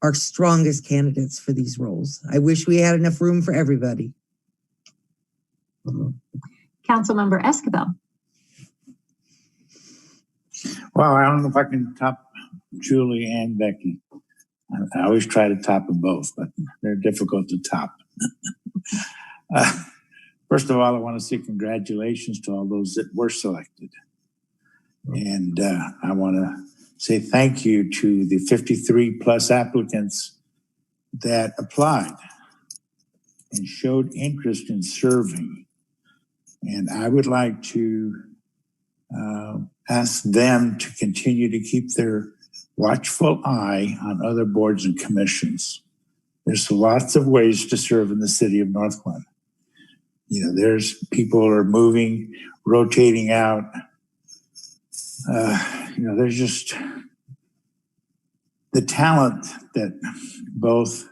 our strongest candidates for these roles. I wish we had enough room for everybody. Councilmember Escobar. Well, I don't know if I can top Julie and Becky. I always try to top them both, but they're difficult to top. First of all, I want to say congratulations to all those that were selected. And I want to say thank you to the 53 plus applicants that applied and showed interest in serving. And I would like to ask them to continue to keep their watchful eye on other boards and commissions. There's lots of ways to serve in the city of Northglenn. You know, there's people are moving, rotating out. there's just the talent that both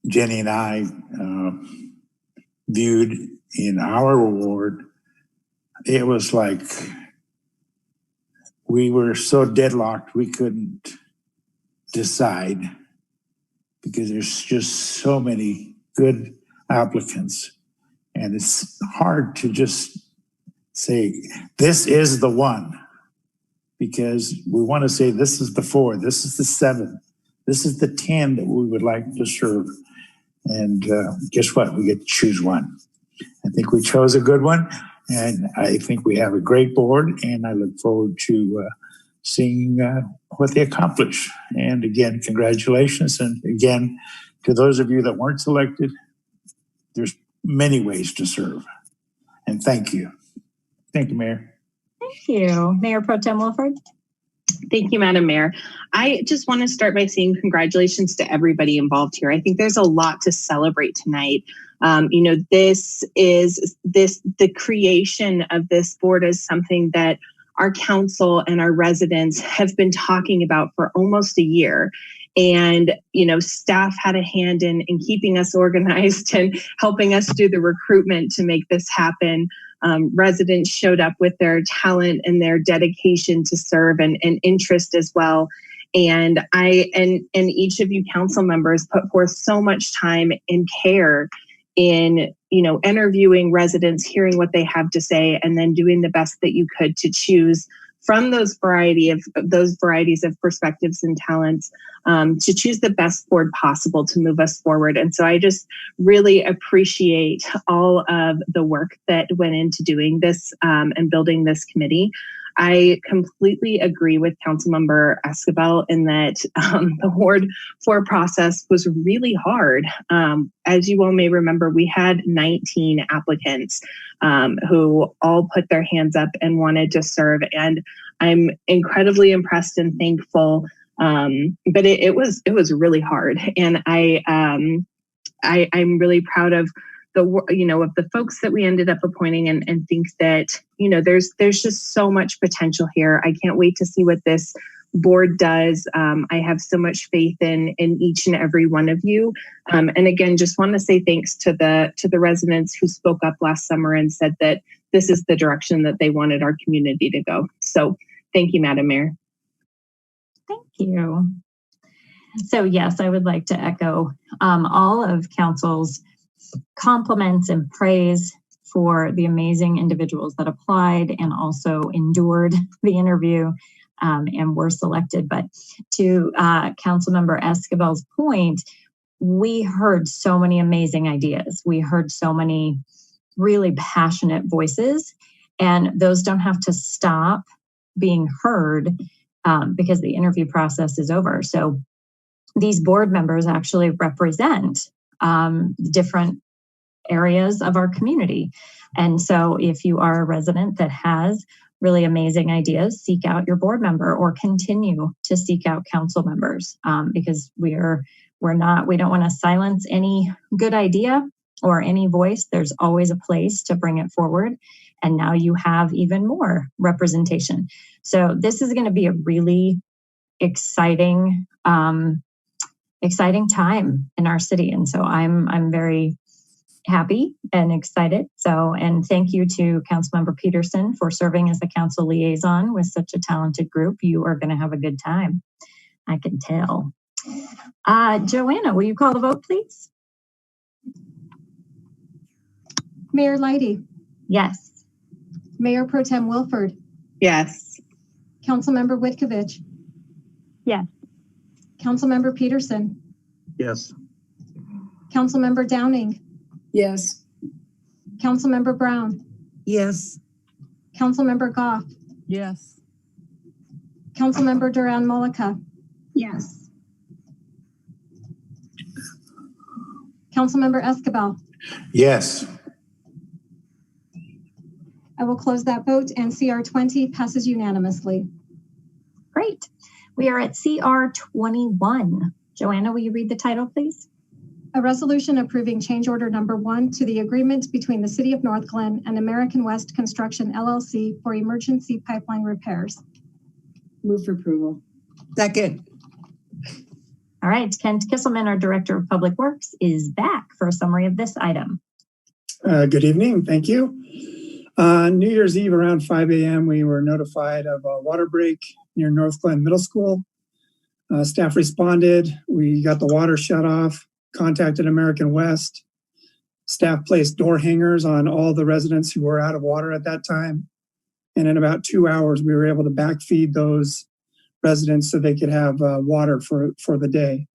Jenny and I viewed in our ward. It was like we were so deadlocked we couldn't decide because there's just so many good applicants. And it's hard to just say, this is the one, because we want to say, this is the 4, this is the 7, this is the 10 that we would like to serve. And guess what? We get to choose one. I think we chose a good one, and I think we have a great board, and I look forward to seeing what they accomplish. And again, congratulations. And again, to those of you that weren't selected, there's many ways to serve. And thank you. Thank you, Mayor. Thank you. Mayor Pro Tem Wilford. Thank you, Madam Mayor. I just want to start by saying congratulations to everybody involved here. I think there's a lot to celebrate tonight. The creation of this board is something that our council and our residents have been talking about for almost a year. And, staff had a hand in keeping us organized and helping us do the recruitment to make this happen. Residents showed up with their talent and their dedication to serve and interest as well. And each of you council members put forth so much time and care in, interviewing residents, hearing what they have to say, and then doing the best that you could to choose from those varieties of perspectives and talents to choose the best board possible to move us forward. And so I just really appreciate all of the work that went into doing this and building this committee. I completely agree with Councilmember Escobar in that the Ward 4 process was really hard. As you all may remember, we had 19 applicants who all put their hands up and wanted to serve. And I'm incredibly impressed and thankful. But it was really hard. And I'm really proud of the folks that we ended up appointing and think that, there's just so much potential here. I can't wait to see what this board does. I have so much faith in each and every one of you. And again, just want to say thanks to the residents who spoke up last summer and said that this is the direction that they wanted our community to go. So thank you, Madam Mayor. Thank you. So yes, I would like to echo all of council's compliments and praise for the amazing individuals that applied and also endured the interview and were selected. But to Councilmember Escobar's point, we heard so many amazing ideas. We heard so many really passionate voices, and those don't have to stop being heard because the interview process is over. So these board members actually represent different areas of our community. And so if you are a resident that has really amazing ideas, seek out your board member or continue to seek out council members because we don't want to silence any good idea or any voice. There's always a place to bring it forward. And now you have even more representation. So this is going to be a really exciting time in our city. And so I'm very happy and excited. And thank you to Councilmember Peterson for serving as the council liaison with such a talented group. You are going to have a good time. I can tell. Joanna, will you call the vote, please? Mayor Leidy. Yes. Mayor Pro Tem Wilford. Yes. Councilmember Witkovich. Yes. Councilmember Peterson. Yes. Councilmember Downing. Yes. Councilmember Brown. Yes. Councilmember Goff. Yes. Councilmember Duran-Mullica. Yes. Councilmember Escobar. Yes. I will close that vote, and CR 20 passes unanimously. Great. We are at CR 21. Joanna, will you read the title, please? A resolution approving change order number 1 to the agreement between the City of Northglenn and American West Construction LLC for emergency pipeline repairs. Move for approval. Second. All right, Kent Kisselman, our Director of Public Works, is back for a summary of this item. Good evening, thank you. New Year's Eve around 5 a.m., we were notified of a water break near Northglenn Middle School. Staff responded, we got the water shut off, contacted American West. Staff placed door hangers on all the residents who were out of water at that time. And in about 2 hours, we were able to backfeed those residents so they could have water for the day.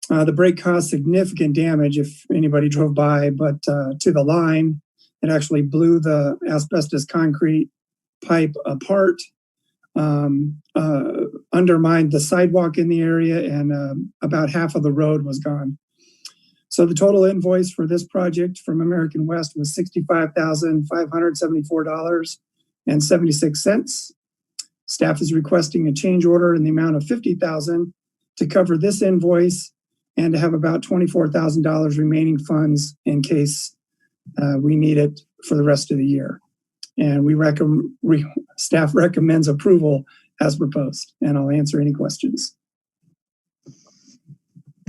The break caused significant damage if anybody drove by, but to the line, it actually blew the asbestos concrete pipe apart, undermined the sidewalk in the area, and about half of the road was gone. So the total invoice for this project from American West was $65,574.76. Staff is requesting a change order in the amount of $50,000 to cover this invoice and to have about $24,000 remaining funds in case we need it for the rest of the year. And staff recommends approval as proposed, and I'll answer any questions.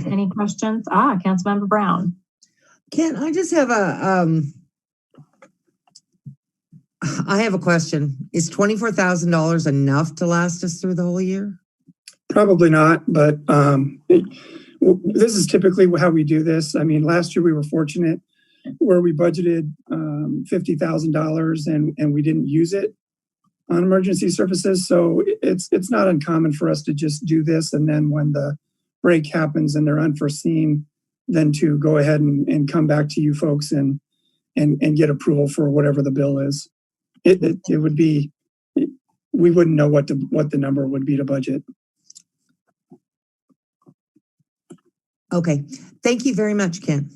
Any questions? Councilmember Brown. Ken, I just have I have a question. Is $24,000 enough to last us through the whole year? Probably not, but this is typically how we do this. I mean, last year we were fortunate where we budgeted $50,000 and we didn't use it on emergency services. So it's not uncommon for us to just do this, and then when the break happens and they're unforeseen, then to go ahead and come back to you folks and get approval for whatever the bill is. It would be, we wouldn't know what the number would be to budget. Okay, thank you very much, Ken.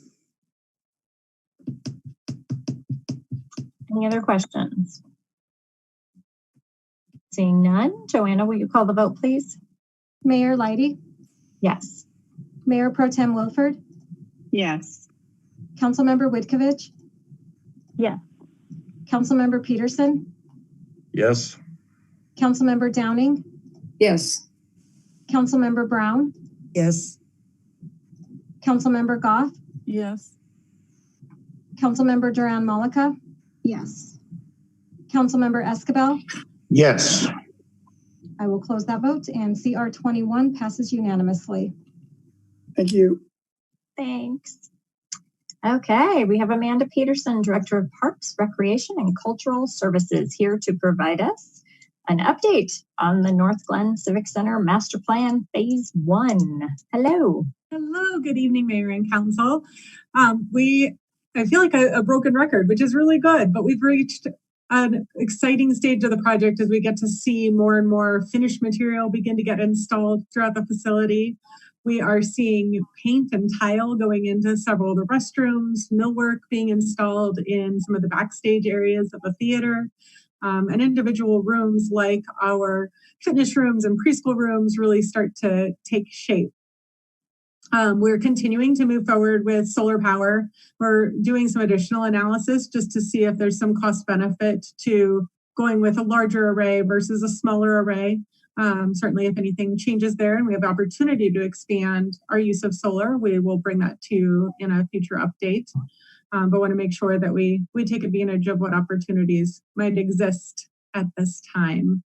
Any other questions? Seeing none, Joanna, will you call the vote, please? Mayor Leidy? Yes. Mayor Pro Tem Wilford? Yes. Councilmember Whitkovich? Yes. Councilmember Peterson? Yes. Councilmember Downing? Yes. Councilmember Brown? Yes. Councilmember Goff? Yes. Councilmember Duran Malika? Yes. Councilmember Escabel? Yes. I will close that vote, and CR 21 passes unanimously. Thank you. Thanks. Okay, we have Amanda Peterson, Director of Parks, Recreation, and Cultural Services, here to provide us an update on the Northglenn Civic Center Master Plan Phase 1. Hello. Hello, good evening, Mayor and Council. I feel like a broken record, which is really good, but we've reached an exciting stage of the project as we get to see more and more finished material begin to get installed throughout the facility. We are seeing paint and tile going into several of the restrooms, millwork being installed in some of the backstage areas of the theater, and individual rooms like our fitness rooms and preschool rooms really start to take shape. We're continuing to move forward with solar power. We're doing some additional analysis just to see if there's some cost benefit to going with a larger array versus a smaller array. Certainly if anything changes there and we have the opportunity to expand our use of solar, we will bring that to you in a future update. But want to make sure that we take advantage of what opportunities might exist at this time.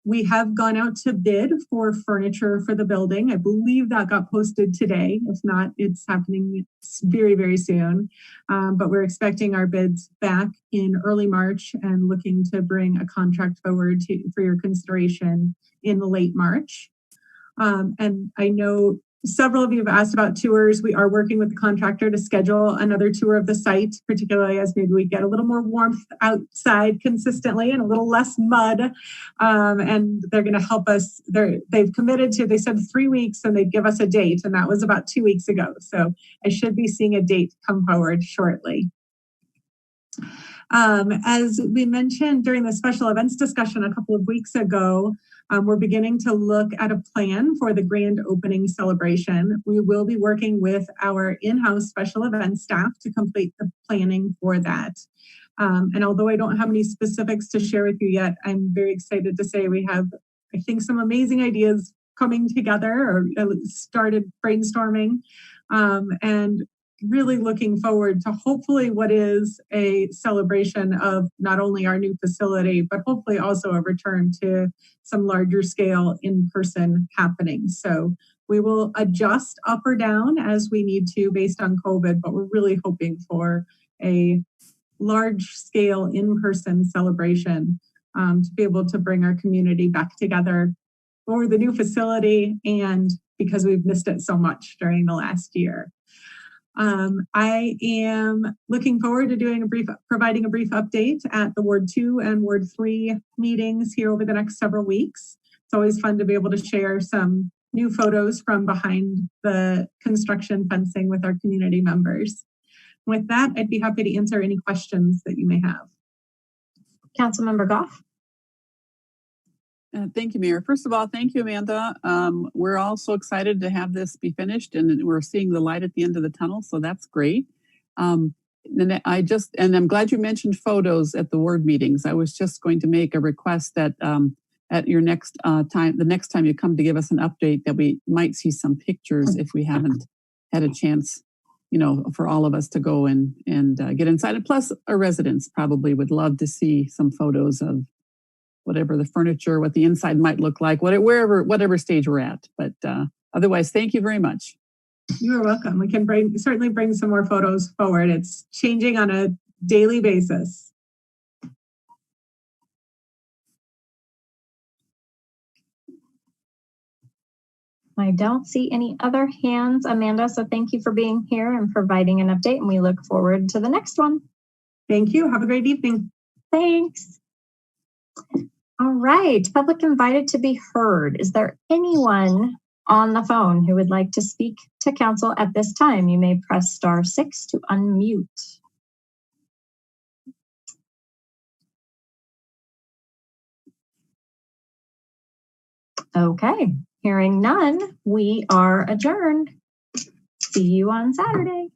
We have gone out to bid for furniture for the building. I believe that got posted today. If not, it's happening very, very soon. But we're expecting our bids back in early March and looking to bring a contract forward for your consideration in late March. And I know several of you have asked about tours. We are working with the contractor to schedule another tour of the site, particularly as maybe we get a little more warmth outside consistently and a little less mud. And they're going to help us. They've committed to, they said 3 weeks and they'd give us a date. And that was about 2 weeks ago. So I should be seeing a date come forward shortly. As we mentioned during the special events discussion a couple of weeks ago, We're beginning to look at a plan for the grand opening celebration. We will be working with our in-house special events staff to complete the planning for that. And although I don't have any specifics to share with you yet, I'm very excited to say we have, I think, some amazing ideas coming together, or started brainstorming, and really looking forward to hopefully what is a celebration of not only our new facility, but hopefully also a return to some larger scale in-person happenings. So we will adjust up or down as we need to based on COVID, but we're really hoping for a large scale in-person celebration to be able to bring our community back together for the new facility, and because we've missed it so much during the last year. I am looking forward to providing a brief update at the Ward 2 and Ward 3 meetings here over the next several weeks. It's always fun to be able to share some new photos from behind the construction fencing with our community members. With that, I'd be happy to answer any questions that you may have. Councilmember Goff. Thank you, Mayor. First of all, thank you, Amanda. We're all so excited to have this be finished, and we're seeing the light at the end of the tunnel, so that's great. And I'm glad you mentioned photos at the ward meetings. I was just going to make a request that at your next the next time you come to give us an update, that we might see some pictures if we haven't had a chance, for all of us to go and get inside. And plus, our residents probably would love to see some photos of whatever the furniture, what the inside might look like, whatever stage we're at. But otherwise, thank you very much. You are welcome. We can certainly bring some more photos forward. It's changing on a daily basis. I don't see any other hands, Amanda, so thank you for being here and providing an update, and we look forward to the next one. Thank you. Have a great evening. Thanks. All right, public invited to be heard. Is there anyone on the phone who would like to speak to council at this time? You may press *6 to unmute. Okay, hearing none, we are adjourned. See you on Saturday.